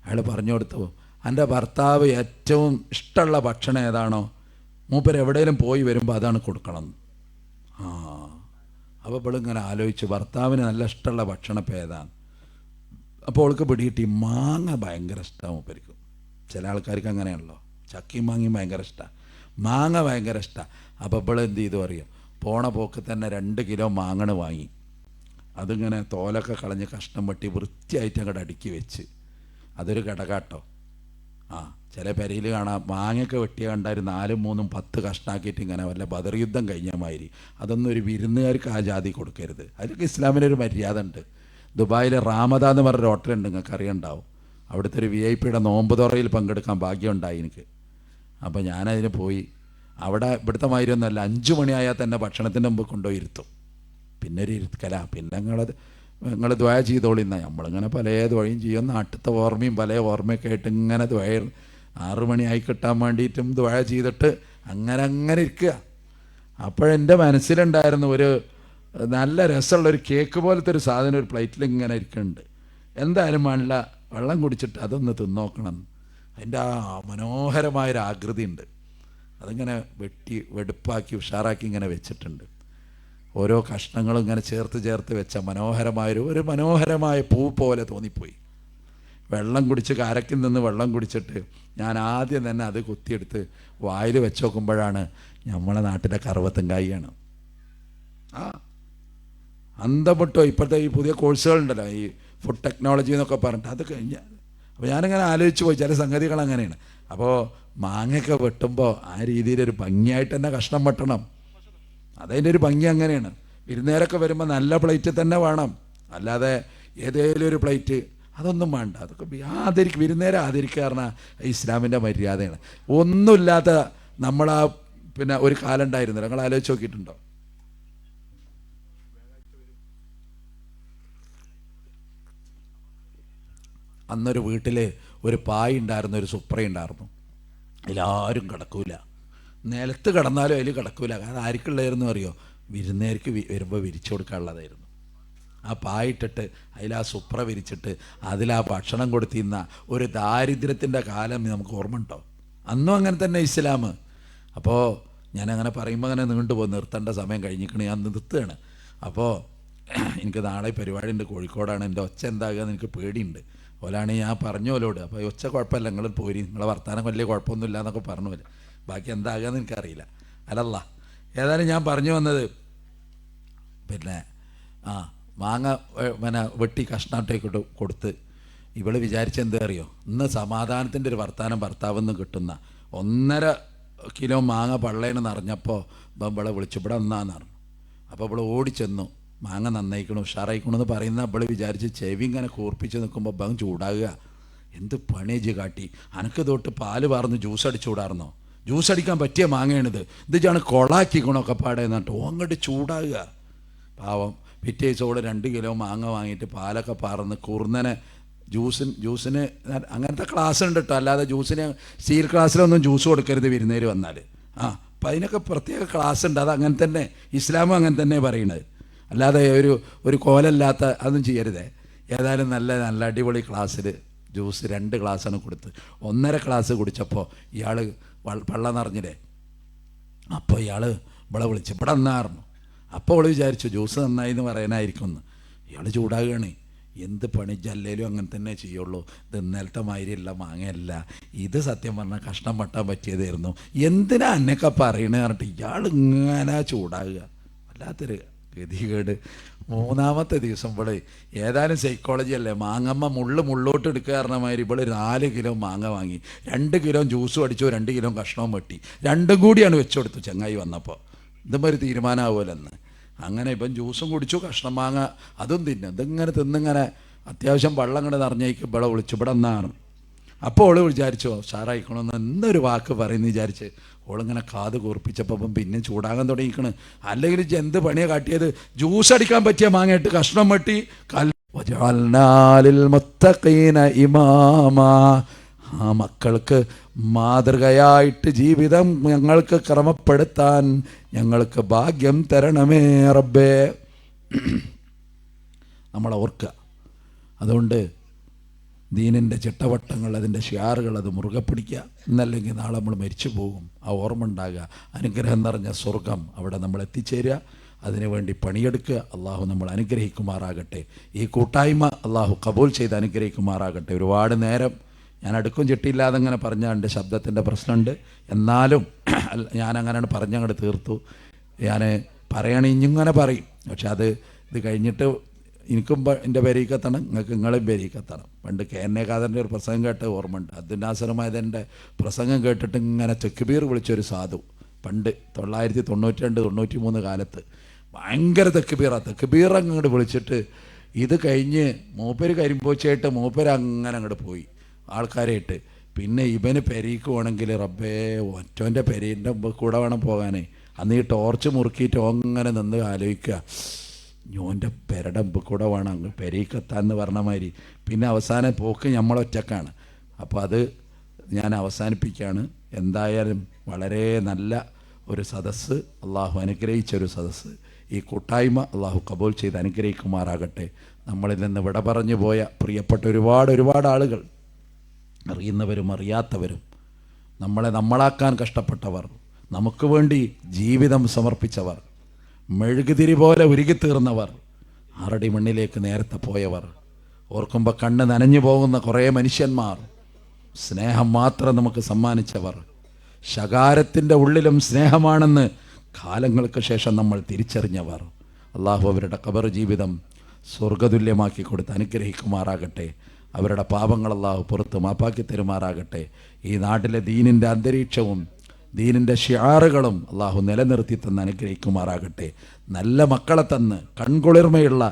അയാൾ പറഞ്ഞു കൊടുത്തു, എൻ്റെ ഭർത്താവ് ഏറ്റവും ഇഷ്ടമുള്ള ഭക്ഷണം ഏതാണോ മൂപ്പർ എവിടെയെങ്കിലും പോയി വരുമ്പോൾ അതാണ് കൊടുക്കണം. അപ്പോൾ ഇവളിങ്ങനെ ആലോചിച്ചു, ഭർത്താവിന് നല്ല ഇഷ്ടമുള്ള ഭക്ഷണം ഇപ്പോൾ ഏതാണ്. അപ്പോൾ അവൾക്ക് പിടികിട്ടി, മാങ്ങ ഭയങ്കര ഇഷ്ടമാണ് മൂപ്പരിക്കും. ചില ആൾക്കാർക്ക് അങ്ങനെയാണല്ലോ, ചക്കയും മാങ്ങയും ഭയങ്കര ഇഷ്ടമാണ്, മാങ്ങ ഭയങ്കര ഇഷ്ടമാണ്. അപ്പോൾ ഇവൾ എന്ത് ചെയ്തു അറിയോ, പോണ പോക്ക് തന്നെ 2 കിലോ മാങ്ങണ് വാങ്ങി. അതിങ്ങനെ തോലൊക്കെ കളഞ്ഞ് കഷ്ണം വെട്ടി വൃത്തിയായിട്ട് അങ്ങോട്ട് അടുക്കി വെച്ച്, അതൊരു ഘടകാട്ടോ. ചില പെരയിൽ കാണാം മാങ്ങയൊക്കെ വെട്ടിയ കണ്ടാൽ 4, 3, 10 കഷ്ണാക്കിയിട്ട് ഇങ്ങനെ വല്ല ബദർ യുദ്ധം കഴിഞ്ഞ മാതിരി. അതൊന്നും ഒരു വിരുന്നുകാർക്ക് ആ ജാതി കൊടുക്കരുത്. അതിലൊക്കെ ഇസ്ലാമിനൊരു മര്യാദ ഉണ്ട്. ദുബായിൽ റാമദ എന്ന് പറഞ്ഞൊരു ഹോട്ടലുണ്ട്, നിങ്ങൾക്ക് അറിയണ്ടാവും. അവിടുത്തെ ഒരു VIP നോമ്പ് തുറയിൽ പങ്കെടുക്കാൻ ഭാഗ്യം ഉണ്ടായി എനിക്ക്. അപ്പോൾ ഞാനതിന് പോയി. അവിടെ ഇവിടുത്തെ മാതിരിയൊന്നുമല്ല, 5 മണിയായാൽ തന്നെ ഭക്ഷണത്തിൻ്റെ മുമ്പ് കൊണ്ടുപോയി ഇരുത്തും. പിന്നെ ഒരു ഇരുത്തല, പിന്നെ നിങ്ങൾ ദ്വയ ചെയ്തോളിന്ന. നമ്മളിങ്ങനെ പല ദ്വയും ചെയ്യും, നാട്ടിലത്തെ ഓർമ്മയും പല ഓർമ്മയൊക്കെ ആയിട്ട് ഇങ്ങനെ 6 മണിയായി കിട്ടാൻ വേണ്ടിയിട്ടും ദ്വയ ചെയ്തിട്ട് അങ്ങനെ ഇരിക്കുക. അപ്പോഴെൻ്റെ മനസ്സിലുണ്ടായിരുന്നു ഒരു നല്ല രസമുള്ളൊരു കേക്ക് പോലത്തെ ഒരു സാധനം ഒരു പ്ലേറ്റിൽ ഇങ്ങനെ ഇരിക്കുന്നുണ്ട്. എന്തായാലും വേണ്ട, വെള്ളം കുടിച്ചിട്ട് അതൊന്ന് തിന്നോക്കണം. അതിൻ്റെ ആ മനോഹരമായൊരാകൃതി ഉണ്ട്. അതിങ്ങനെ വെടുപ്പാക്കി ഉഷാറാക്കി ഇങ്ങനെ വെച്ചിട്ടുണ്ട്. ഓരോ കഷ്ണങ്ങളും ഇങ്ങനെ ചേർത്ത് വെച്ച മനോഹരമായ പൂ പോലെ തോന്നിപ്പോയി. വെള്ളം കുടിച്ച് കരക്കിൽ നിന്ന് വെള്ളം കുടിച്ചിട്ട് ഞാൻ ആദ്യം തന്നെ അത് കുത്തിയെടുത്ത് വായിൽ വെച്ച് നോക്കുമ്പോഴാണ് നമ്മളെ നാട്ടിലെ കറുവത്തങ്കായിയാണ്. അന്തപ്പെട്ടോ. ഇപ്പോഴത്തെ ഈ പുതിയ കോഴ്സുകളുണ്ടല്ലോ, ഈ ഫുഡ് ടെക്നോളജി എന്നൊക്കെ പറഞ്ഞിട്ട്, അത് കഴിഞ്ഞാൽ അപ്പോൾ ഞാനിങ്ങനെ ആലോചിച്ച് പോയി, ചില സംഗതികൾ അങ്ങനെയാണ്. അപ്പോൾ മാങ്ങയൊക്കെ വെട്ടുമ്പോൾ ആ രീതിയിലൊരു ഭംഗിയായിട്ട് തന്നെ കഷ്ണം വെട്ടണം. അതതിൻ്റെ ഒരു ഭംഗി അങ്ങനെയാണ്. വിരുന്നേരൊക്കെ വരുമ്പോൾ നല്ല പ്ലേറ്റ് തന്നെ വേണം, അല്ലാതെ ഏതേലും ഒരു പ്ലേറ്റ് അതൊന്നും വേണ്ട. അതൊക്കെ വിരുന്നേരം ആദരിക്കുക പറഞ്ഞാൽ ഇസ്ലാമിൻ്റെ മര്യാദയാണ്. ഒന്നുമില്ലാത്ത നമ്മളാ പിന്നെ ഒരു കാലം ഉണ്ടായിരുന്നില്ല, നിങ്ങൾ ആലോചിച്ച് നോക്കിയിട്ടുണ്ടോ? അന്നൊരു വീട്ടിൽ ഒരു പായ ഉണ്ടായിരുന്നു, ഒരു സുപ്ര ഉണ്ടായിരുന്നു. എല്ലാവരും കിടക്കൂല, നിലത്ത് കിടന്നാലും അതിൽ കിടക്കൂല. കാരണം ആർക്കുള്ളതായിരുന്നു അറിയോ? വിരുന്നേർക്ക് വരുമ്പോൾ വിരിച്ചു കൊടുക്കാനുള്ളതായിരുന്നു. ആ പായിട്ടിട്ട് അതിൽ ആ സുപ്ര വിരിച്ചിട്ട് അതിലാ ഭക്ഷണം കൊടുത്തിരുന്ന ഒരു ദാരിദ്ര്യത്തിൻ്റെ കാലം നമുക്ക് ഓർമ്മ ഉണ്ടോ? അന്നും അങ്ങനെ തന്നെ ഇസ്ലാം. അപ്പോൾ ഞാനങ്ങനെ പറയുമ്പോൾ അങ്ങനെ നീണ്ടുപോകും, നിർത്തേണ്ട സമയം കഴിഞ്ഞിരിക്കണേ, ഞാൻ നിർത്തുകയാണ്. അപ്പോൾ എനിക്ക് നാളെ പരിപാടി ഉണ്ട്, കോഴിക്കോടാണ്. എൻ്റെ ഒച്ച എന്താകുക എന്ന് എനിക്ക് പേടിയുണ്ട്. ഓലാണെങ്കിൽ ഞാൻ പറഞ്ഞു ഓലോട്, അപ്പോൾ ഒച്ച കുഴപ്പമില്ല, നിങ്ങൾ പോരി, നിങ്ങളെ വർത്താനം വലിയ കുഴപ്പമൊന്നുമില്ല എന്നൊക്കെ പറഞ്ഞു പോലെ. ബാക്കി എന്താകുകയെന്ന് എനിക്കറിയില്ല. അല്ലല്ല, ഏതായാലും ഞാൻ പറഞ്ഞു വന്നത്, പിന്നെ മാങ്ങ വെട്ടി കഷ്ണാട്ടേക്ക് കൊടുത്ത് ഇവള് വിചാരിച്ചെന്താ അറിയോ? ഇന്ന് സമാധാനത്തിൻ്റെ ഒരു വർത്താനം ഭർത്താവിൽ നിന്ന് കിട്ടുന്ന 1.5 കിലോ മാങ്ങ പള്ളേന്ന് അറിഞ്ഞപ്പോൾ ഇവളെ വിളിച്ചു, ഇവിടെ ഒന്നാന്ന് പറഞ്ഞു. അപ്പോൾ ഇവള് ഓടിച്ചെന്നു, മാങ്ങ നന്നായിക്കണു ഉഷാറായിക്കണമെന്ന് പറയുന്ന ഇവള് വിചാരിച്ച് ചെവി ഇങ്ങനെ കൂർപ്പിച്ച് നിൽക്കുമ്പോൾ ബം ചൂടാകുക. എന്ത് പണിയജ് കാട്ടി, അനക്ക് തൊട്ട് പാല് പാർന്ന് ജ്യൂസ് അടിച്ചു വിടാറുന്നോ? ജ്യൂസ് അടിക്കാൻ പറ്റിയ മാങ്ങയാണിത്, ഇതിച്ചാണ് കൊളാക്കിക്കണൊക്കെ പാടെ എന്നിട്ട് അങ്ങോട്ട് ചൂടാകുക. പാവം പിറ്റേ ദിവസത്തോടെ 2 കിലോ മാങ്ങ വാങ്ങിയിട്ട് പാലൊക്കെ പാർന്ന് കുറുന്നനെ ജ്യൂസിന് അങ്ങനത്തെ ക്ലാസ് ഉണ്ട് കേട്ടോ. അല്ലാതെ ജ്യൂസിന് സ്റ്റീൽ ക്ലാസ്സിലൊന്നും ജ്യൂസ് കൊടുക്കരുത് വിരുന്നേര് വന്നാൽ. അപ്പം അതിനൊക്കെ പ്രത്യേക ക്ലാസ് ഉണ്ട്. അത് അങ്ങനെ തന്നെ ഇസ്ലാമും അങ്ങനെ തന്നെ പറയണത്. അല്ലാതെ ഒരു കോലല്ലാത്ത അതൊന്നും ചെയ്യരുതേ. ഏതായാലും നല്ല അടിപൊളി ക്ലാസ്സിൽ ജ്യൂസ് 2 ഗ്ലാസ്സാണ് കൊടുത്ത് 1.5 ഗ്ലാസ് കുടിച്ചപ്പോൾ ഇയാൾ പള്ള നിറഞ്ഞില്ലേ. അപ്പോൾ ഇയാൾ ഇവിടെ വിളിച്ച് ഇവിടെ എന്നായിരുന്നു. അപ്പോൾ അവൾ വിചാരിച്ചു ജ്യൂസ് നന്നായി എന്ന് പറയാനായിരിക്കും എന്ന്. ഇയാൾ ചൂടാകുകയാണ്. എന്ത് പണി ജല്ലേലും അങ്ങനെ തന്നെ ചെയ്യുള്ളൂ. ഇത് ഇന്നലത്തെ മാതിരിയുള്ള മാങ്ങയല്ല, ഇത് സത്യം പറഞ്ഞാൽ കഷ്ണം വെട്ടാൻ പറ്റിയതായിരുന്നു. എന്തിനാ എന്നൊക്കെ പറയണേ പറഞ്ഞിട്ട് ഇയാൾ ഇങ്ങനെ ചൂടാകുക. വല്ലാത്തൊരു ഗതികേട്. മൂന്നാമത്തെ ദിവസം ഇവള് ഏതായാലും സൈക്കോളജി അല്ലേ, മാങ്ങമ്മ മുള്ളോട്ട് എടുക്കുക പറഞ്ഞ മാതിരി ഇവള് 4 കിലോ മാങ്ങ വാങ്ങി, 2 കിലോ ജ്യൂസും അടിച്ചു, 2 കിലോ കഷ്ണവും വെട്ടി, രണ്ടും കൂടിയാണ് വെച്ചു കൊടുത്തു. ചങ്ങായി വന്നപ്പോൾ ഇതുമ്പോൾ ഒരു തീരുമാനമാവുമല്ലെന്ന്. അങ്ങനെ ഇപ്പം ജ്യൂസും കുടിച്ചു, കഷ്ണം മാങ്ങ അതും തിന്നു. ഇതിങ്ങനെ തിന്നിങ്ങനെ അത്യാവശ്യം വെള്ളം ഇങ്ങനെ നിറഞ്ഞേക്ക് ഇവിടെ വിളിച്ചു, ഇവിടെ എന്നാണ്. അപ്പോൾ ഓള് വിചാരിച്ചോ ഷാറായിക്കണമെന്ന് എന്നൊരു വാക്ക് പറയുന്നു വിചാരിച്ച് ഓളിങ്ങനെ കാത് കൂർപ്പിച്ചപ്പം പിന്നെ ചൂടാകാൻ തുടങ്ങിക്കണ്. അല്ലെങ്കിൽ എന്ത് പണിയാണ് കാട്ടിയത്? ജ്യൂസ് അടിക്കാൻ പറ്റിയ മാങ്ങയിട്ട് കഷ്ണം വെട്ടി ഇമാമാ. ആ മക്കൾക്ക് മാതൃകയായിട്ട് ജീവിതം ഞങ്ങൾക്ക് ക്രമപ്പെടുത്താൻ ഞങ്ങൾക്ക് ഭാഗ്യം തരണമേ റബ്ബേ. നമ്മളെ ഓർക്കുക. അതുകൊണ്ട് ദീനിൻ്റെ ചിട്ടവട്ടങ്ങൾ, അതിൻ്റെ ഷിയാറുകൾ അത് മുറുകെ പിടിക്കുക. എന്നല്ലെങ്കിൽ നാളെ നമ്മൾ മരിച്ചു പോകും. ആ ഓർമ്മ ഉണ്ടാകുക. അനുഗ്രഹം നിറഞ്ഞ സ്വർഗം അവിടെ നമ്മൾ എത്തിച്ചേരുക. അതിനുവേണ്ടി പണിയെടുക്കുക. അള്ളാഹു നമ്മൾ അനുഗ്രഹിക്കുമാറാകട്ടെ. ഈ കൂട്ടായ്മ അള്ളാഹു കബൂൽ ചെയ്ത് അനുഗ്രഹിക്കുമാറാകട്ടെ. ഒരുപാട് നേരം ഞാൻ അടുക്കും ചിട്ടിയില്ലാതെ അങ്ങനെ പറഞ്ഞാൽ എൻ്റെ ശബ്ദത്തിൻ്റെ പ്രശ്നമുണ്ട്. എന്നാലും ഞാനങ്ങനെ പറഞ്ഞങ്ങോട്ട് തീർത്തു. ഞാൻ പറയണിങ്ങനെ പറയും, പക്ഷെ ഇത് കഴിഞ്ഞിട്ട് എനിക്കും എൻ്റെ പേരീക്കെത്തണം, നിങ്ങൾക്ക് നിങ്ങളെയും പേരീക്കെത്തണം. പണ്ട് KN ഖാദറിൻ്റെ ഒരു പ്രസംഗം കേട്ട് ഓർമ്മയുണ്ട്. അബ്ദുന്നാസറുമായതിൻ്റെ പ്രസംഗം കേട്ടിട്ട് ഇങ്ങനെ തെക്കുബീർ വിളിച്ചൊരു സാധു പണ്ട് 1992-93 കാലത്ത് ഭയങ്കര തെക്കുബീർ അങ്ങോട്ട് വിളിച്ചിട്ട് ഇത് കഴിഞ്ഞ് മൂപ്പര് കരിമ്പോച്ചായിട്ട് മൂപ്പര് അങ്ങനെ അങ്ങോട്ട് പോയി ആൾക്കാരായിട്ട്. പിന്നെ ഇവന് പെരീക്ക് പോകണമെങ്കിൽ റബ്ബേ ഒറ്റോൻ്റെ പെരീൻ്റെ കൂടെ വേണം പോകാനേ. അന്ന് ഈ ടോർച്ച് മുറുക്കിയിട്ട് അങ്ങനെ നിന്ന് ആലോചിക്കുക, ഞോൻ്റെ പെരയുടെ കൂടെ വേണം അങ്ങ് പെരീക്കെത്താന്ന് പറഞ്ഞ മാതിരി. പിന്നെ അവസാനം പോക്ക് നമ്മളൊറ്റക്കാണ്. അപ്പോൾ അത് ഞാൻ അവസാനിപ്പിക്കുകയാണ്. എന്തായാലും വളരെ നല്ല ഒരു സദസ്സ്, അള്ളാഹു അനുഗ്രഹിച്ചൊരു സദസ്സ്. ഈ കൂട്ടായ്മ അള്ളാഹു കബൂൽ ചെയ്ത് അനുഗ്രഹിക്കുമാറാകട്ടെ. നമ്മളിൽ നിന്ന് വിട പറഞ്ഞു പോയ പ്രിയപ്പെട്ട ഒരുപാട് ആളുകൾ, അറിയുന്നവരും അറിയാത്തവരും, നമ്മളെ നമ്മളാക്കാൻ കഷ്ടപ്പെട്ടവർ, നമുക്ക് വേണ്ടി ജീവിതം സമർപ്പിച്ചവർ, മെഴുകുതിരി പോലെ ഉരുകിത്തീർന്നവർ, 6 അടി മണ്ണിലേക്ക് നേരത്തെ പോയവർ, ഓർക്കുമ്പോൾ കണ്ണ് നനഞ്ഞു പോകുന്ന കുറേ മനുഷ്യന്മാർ, സ്നേഹം മാത്രം നമുക്ക് സമ്മാനിച്ചവർ, ശകാരത്തിൻ്റെ ഉള്ളിലും സ്നേഹമാണെന്ന് കാലങ്ങൾക്ക് ശേഷം നമ്മൾ തിരിച്ചറിഞ്ഞവർ, അള്ളാഹു അവരുടെ ഖബർ ജീവിതം സ്വർഗതുല്യമാക്കി കൊടുത്ത് അനുഗ്രഹിക്കുമാറാകട്ടെ. അവരുടെ പാപങ്ങൾ അള്ളാഹു പുറത്ത് മാപ്പാക്കി തരുമാറാകട്ടെ. ഈ നാട്ടിലെ ദീനിൻ്റെ അന്തരീക്ഷവും ദീനിൻ്റെ ഷിആറുകളും അള്ളാഹു നിലനിർത്തി തന്ന് അനുഗ്രഹിക്കുമാറാകട്ടെ. നല്ല മക്കളെ തന്ന്, കൺകുളിർമയുള്ള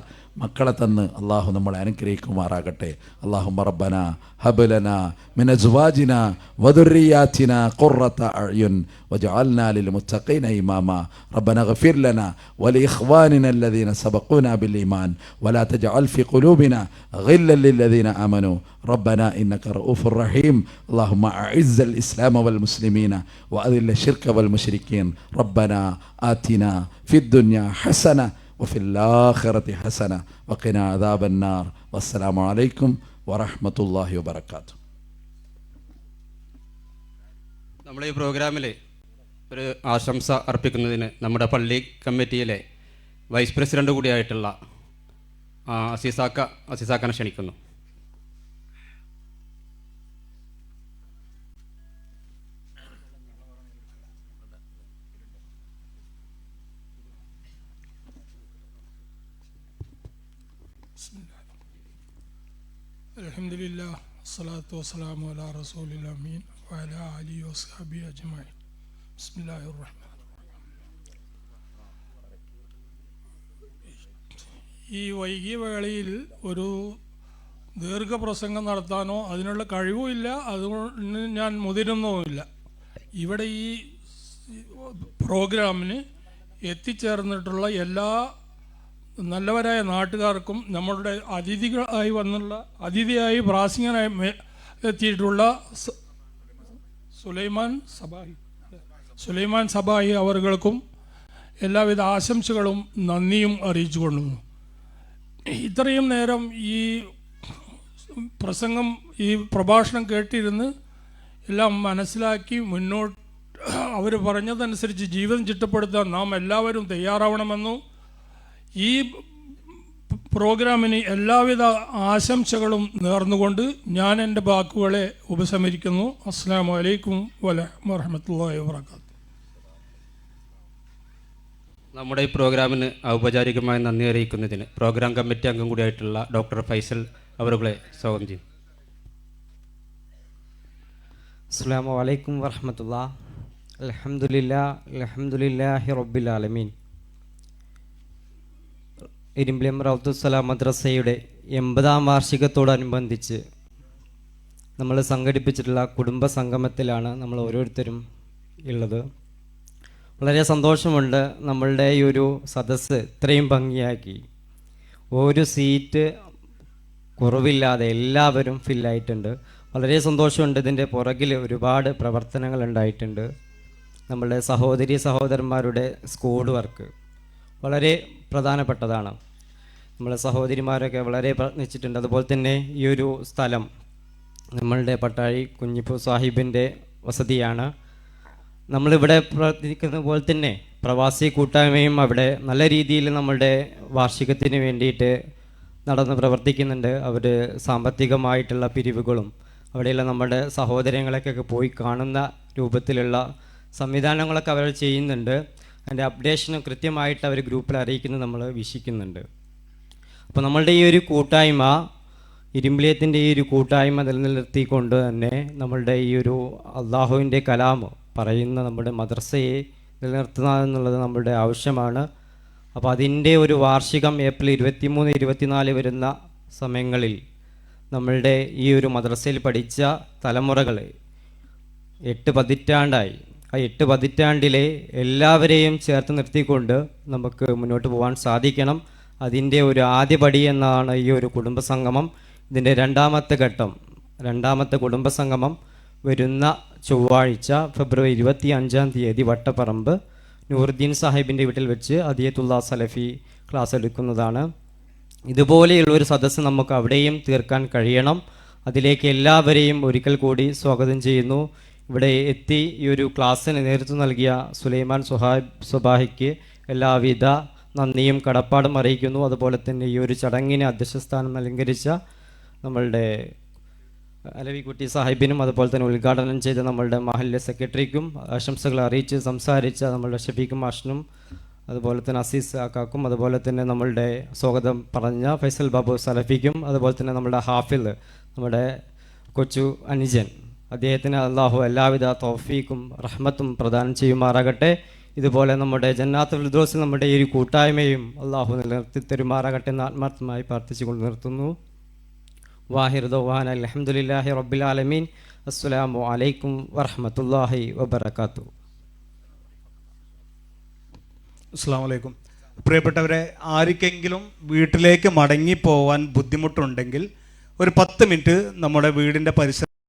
മക്കളെ തന്ന് അള്ളാഹു നമ്മളെ അനുഗ്രഹിക്കുമാറാകട്ടെ. അല്ലാഹുമ്മ റബ്ബന ഹബ് ലനാ മിൻ അസ്വാജിനാ വദുർരിയാതിനാ ഖുർറത അഅ്യുൻ വജഅൽനാ ലിൽമുത്തഖീന ഇമാമാ. റബ്ബനഗ്ഫിർ ലനാ വലിഇഖ്വാനിനാ അല്ലദീന സബഖൂനാ ബിൽ ഈമാൻ വലാ തജഅൽ ഫീ ഖുലൂബിനാ ഗില്ലൻ ലില്ലദീന ആമനൂ ربنا إنك رؤوف رحيم. اللهم أعز الإسلام والمسلمين وأذل الشرك والمشركين. ربنا آتنا في الدنيا حسنة وفي الآخرة حسنة وقنا عذاب النار. والسلام عليكم ورحمة الله وبركاته. നമ്മുടെ ഈ പ്രോഗ്രാമിൽ ഒരു ആശംസ അർപ്പിക്കുന്നതിന് നമ്മുടെ പള്ളി കമ്മിറ്റിയിലെ വൈസ് പ്രസിഡന്റ് കൂടിയായിട്ടുള്ള അസീസാക്കനെ ക്ഷണിക്കുന്നു. അൽഹംദുലില്ലാഹ് വസ്സലാത്തു വസ്സലാമു അലാ റസൂലിൽ അമീൻ വഅലാ ആലിഹി വസ്ഹബിഹി അജ്മഈൻ. ബിസ്മില്ലാഹിർ റഹ്മാനിർ റഹീം. ഈ വൈകിയ വേളയിൽ ഒരു ദീർഘപ്രസംഗം നടത്താനോ അതിനുള്ള കഴിവുമില്ല, അതുകൊണ്ട് ഞാൻ മുതിരുന്നുമില്ല. ഇവിടെ ഈ പ്രോഗ്രാമിന് എത്തിച്ചേർന്നിട്ടുള്ള എല്ലാ നല്ലവരായ നാട്ടുകാർക്കും, നമ്മളുടെ അതിഥിയായി പ്രാസംഗികനായി എത്തിയിട്ടുള്ള സുലൈമാൻ സബാഹി അവർക്കും എല്ലാവിധ ആശംസകളും നന്ദിയും അറിയിച്ചു കൊള്ളുന്നു. ഇത്രയും നേരം ഈ പ്രഭാഷണം കേട്ടിരുന്ന് എല്ലാം മനസ്സിലാക്കി മുന്നോട്ട് അവർ പറഞ്ഞതനുസരിച്ച് ജീവിതം ചിട്ടപ്പെടുത്താൻ നാം എല്ലാവരും തയ്യാറാവണമെന്നും ഈ പ്രോഗ്രാമിന് എല്ലാവിധ ആശംസകളും നേർന്നുകൊണ്ട് ഞാൻ എൻ്റെ വാക്കുകളെ ഉപസംഹരിക്കുന്നു. അസ്സലാമു അലൈക്കും വറഹ്മത്തുള്ളാഹി വബറകാതുഹു. നമ്മുടെ ഈ പ്രോഗ്രാമിന് ഔപചാരികമായി നന്ദി അറിയിക്കുന്നതിന് പ്രോഗ്രാം കമ്മിറ്റി അംഗം കൂടിയായിട്ടുള്ള ഡോക്ടർ ഫൈസൽ അവരുകളെ സ്വാഗതം ചെയ്യും. അസ്സലാമു അലൈക്കും വറഹ്മത്തുള്ളാഹി. അൽഹംദുലില്ലാഹി റബ്ബിൽ ആലമീൻ. ഇരുമ്പിളിയം റൗത്തുസ്സലാം മദ്രസയുടെ 80-ാം വാർഷികത്തോടനുബന്ധിച്ച് നമ്മൾ സംഘടിപ്പിച്ചിട്ടുള്ള കുടുംബ സംഗമത്തിലാണ് നമ്മൾ ഓരോരുത്തരും ഉള്ളത്. വളരെ സന്തോഷമുണ്ട്. നമ്മളുടെ ഈ ഒരു സദസ്സ് ഇത്രയും ഭംഗിയാക്കി, ഒരു സീറ്റ് കുറവില്ലാതെ എല്ലാവരും ഫില്ലായിട്ടുണ്ട്. വളരെ സന്തോഷമുണ്ട്. ഇതിൻ്റെ പുറകിൽ ഒരുപാട് പ്രവർത്തനങ്ങൾ ഉണ്ടായിട്ടുണ്ട്. നമ്മളുടെ സഹോദരി സഹോദരന്മാരുടെ സ്കൂൾ വർക്ക് വളരെ പ്രധാനപ്പെട്ടതാണ്. നമ്മളെ സഹോദരിമാരൊക്കെ വളരെ പ്രയത്നിച്ചിട്ടുണ്ട്. അതുപോലെ തന്നെ ഈ ഒരു സ്ഥലം നമ്മളുടെ പട്ടാഴി കുഞ്ഞിപ്പൂ സാഹിബിൻ്റെ വസതിയാണ്. നമ്മളിവിടെ പ്രവർത്തിക്കുന്ന പോലെ തന്നെ പ്രവാസി കൂട്ടായ്മയും അവിടെ നല്ല രീതിയിൽ നമ്മളുടെ വാർഷികത്തിന് വേണ്ടിയിട്ട് നടന്ന് പ്രവർത്തിക്കുന്നുണ്ട്. അവർ സാമ്പത്തികമായിട്ടുള്ള പിരിവുകളും അവിടെയുള്ള നമ്മുടെ സഹോദരങ്ങളൊക്കെ പോയി കാണുന്ന രൂപത്തിലുള്ള സംവിധാനങ്ങളൊക്കെ അവർ ചെയ്യുന്നുണ്ട്. അതിൻ്റെ അപ്ഡേഷനും കൃത്യമായിട്ട് അവർ ഗ്രൂപ്പിൽ അറിയിക്കുന്നത് നമ്മൾ വീക്ഷിക്കുന്നുണ്ട്. അപ്പോൾ നമ്മളുടെ ഈ ഒരു കൂട്ടായ്മ, ഇരുമ്പിളിയത്തിൻ്റെ ഈ ഒരു കൂട്ടായ്മ നിലനിർത്തിക്കൊണ്ട് തന്നെ നമ്മളുടെ ഈ ഒരു അള്ളാഹുവിൻ്റെ കലാം പറയുന്ന നമ്മുടെ മദ്രസയെ നിലനിർത്തുക എന്നുള്ളത് നമ്മളുടെ ആവശ്യമാണ്. അപ്പോൾ അതിൻ്റെ ഒരു വാർഷികം ഏപ്രിൽ 23, 24 വരുന്ന സമയങ്ങളിൽ നമ്മളുടെ ഈ ഒരു മദ്രസയിൽ പഠിച്ച തലമുറകൾ 8 പതിറ്റാണ്ടായി. ആ 8 പതിറ്റാണ്ടിലെ എല്ലാവരെയും ചേർത്ത് നിർത്തിക്കൊണ്ട് നമുക്ക് മുന്നോട്ട് പോകാൻ സാധിക്കണം. അതിൻ്റെ ഒരു ആദ്യപടി എന്നാണ് ഈ ഒരു കുടുംബസംഗമം. ഇതിൻ്റെ രണ്ടാമത്തെ ഘട്ടം, രണ്ടാമത്തെ കുടുംബസംഗമം വരുന്ന ചൊവ്വാഴ്ച ഫെബ്രുവരി 25-ാം തീയതി വട്ടപ്പറമ്പ് നൂറുദ്ദീൻ സാഹിബിൻ്റെ വീട്ടിൽ വെച്ച് അദിയത്തുള്ള സലഫി ക്ലാസ് എടുക്കുന്നതാണ്. ഇതുപോലെയുള്ള ഒരു സദസ്സ് നമുക്ക് അവിടെയും തീർക്കാൻ കഴിയണം. അതിലേക്ക് എല്ലാവരെയും ഒരിക്കൽ കൂടി സ്വാഗതം ചെയ്യുന്നു. ഇവിടെ എത്തി ഈ ഒരു ക്ലാസ്സിന് നേതൃത്വം നൽകിയ സുലൈമാൻ സുബാഹിക്ക് എല്ലാവിധ നന്ദിയും കടപ്പാടും അറിയിക്കുന്നു. അതുപോലെ തന്നെ ഈ ഒരു ചടങ്ങിന് അധ്യക്ഷസ്ഥാനം അലങ്കരിച്ച നമ്മളുടെ അലവിക്കുട്ടി സാഹിബിനും അതുപോലെ തന്നെ ഉദ്ഘാടനം ചെയ്ത നമ്മളുടെ മഹല്ലെ സെക്രട്ടറിക്കും ആശംസകൾ അറിയിച്ച് സംസാരിച്ച നമ്മളുടെ ഷഫീഖ് മാഷിനും അതുപോലെ തന്നെ അസീസ് ആക്കാക്കും അതുപോലെ തന്നെ നമ്മളുടെ സ്വാഗതം പറഞ്ഞ ഫൈസൽ ബാബു സലഫിക്കും അതുപോലെ തന്നെ നമ്മുടെ ഹാഫിൽ നമ്മുടെ കൊച്ചു അനുജൻ അദ്ദേഹത്തിന് അള്ളാഹു എല്ലാവിധ തൗഫീഖും റഹ്മത്തും പ്രദാനം ചെയ്യുമാറാകട്ടെ. ഇതുപോലെ നമ്മുടെ ജന്നാത്തുൽ ഫിർദൗസിൽ നമ്മുടെ ഈ ഒരു കൂട്ടായ്മയും അള്ളാഹു നിലനിർത്തി തരുമാറാകട്ടെ എന്ന് ആത്മാർത്ഥമായി പ്രാർത്ഥിച്ചുകൊണ്ട് നിർത്തുന്നു. വാഹിർ ദൗവാന അൽഹംദുലില്ലാഹി റബ്ബിൽ ആലമീൻ. അസ്സലാമു അലൈക്കും വറഹ്മത്തുള്ളാഹി വബറകാതുഹു. അസ്സലാമു അലൈക്കും. പ്രിയപ്പെട്ടവരെ, ആർക്കെങ്കിലും വീട്ടിലേക്ക് മടങ്ങിപ്പോവാൻ ബുദ്ധിമുട്ടുണ്ടെങ്കിൽ ഒരു 10 മിനിറ്റ് നമ്മുടെ വീടിൻ്റെ പരിസരം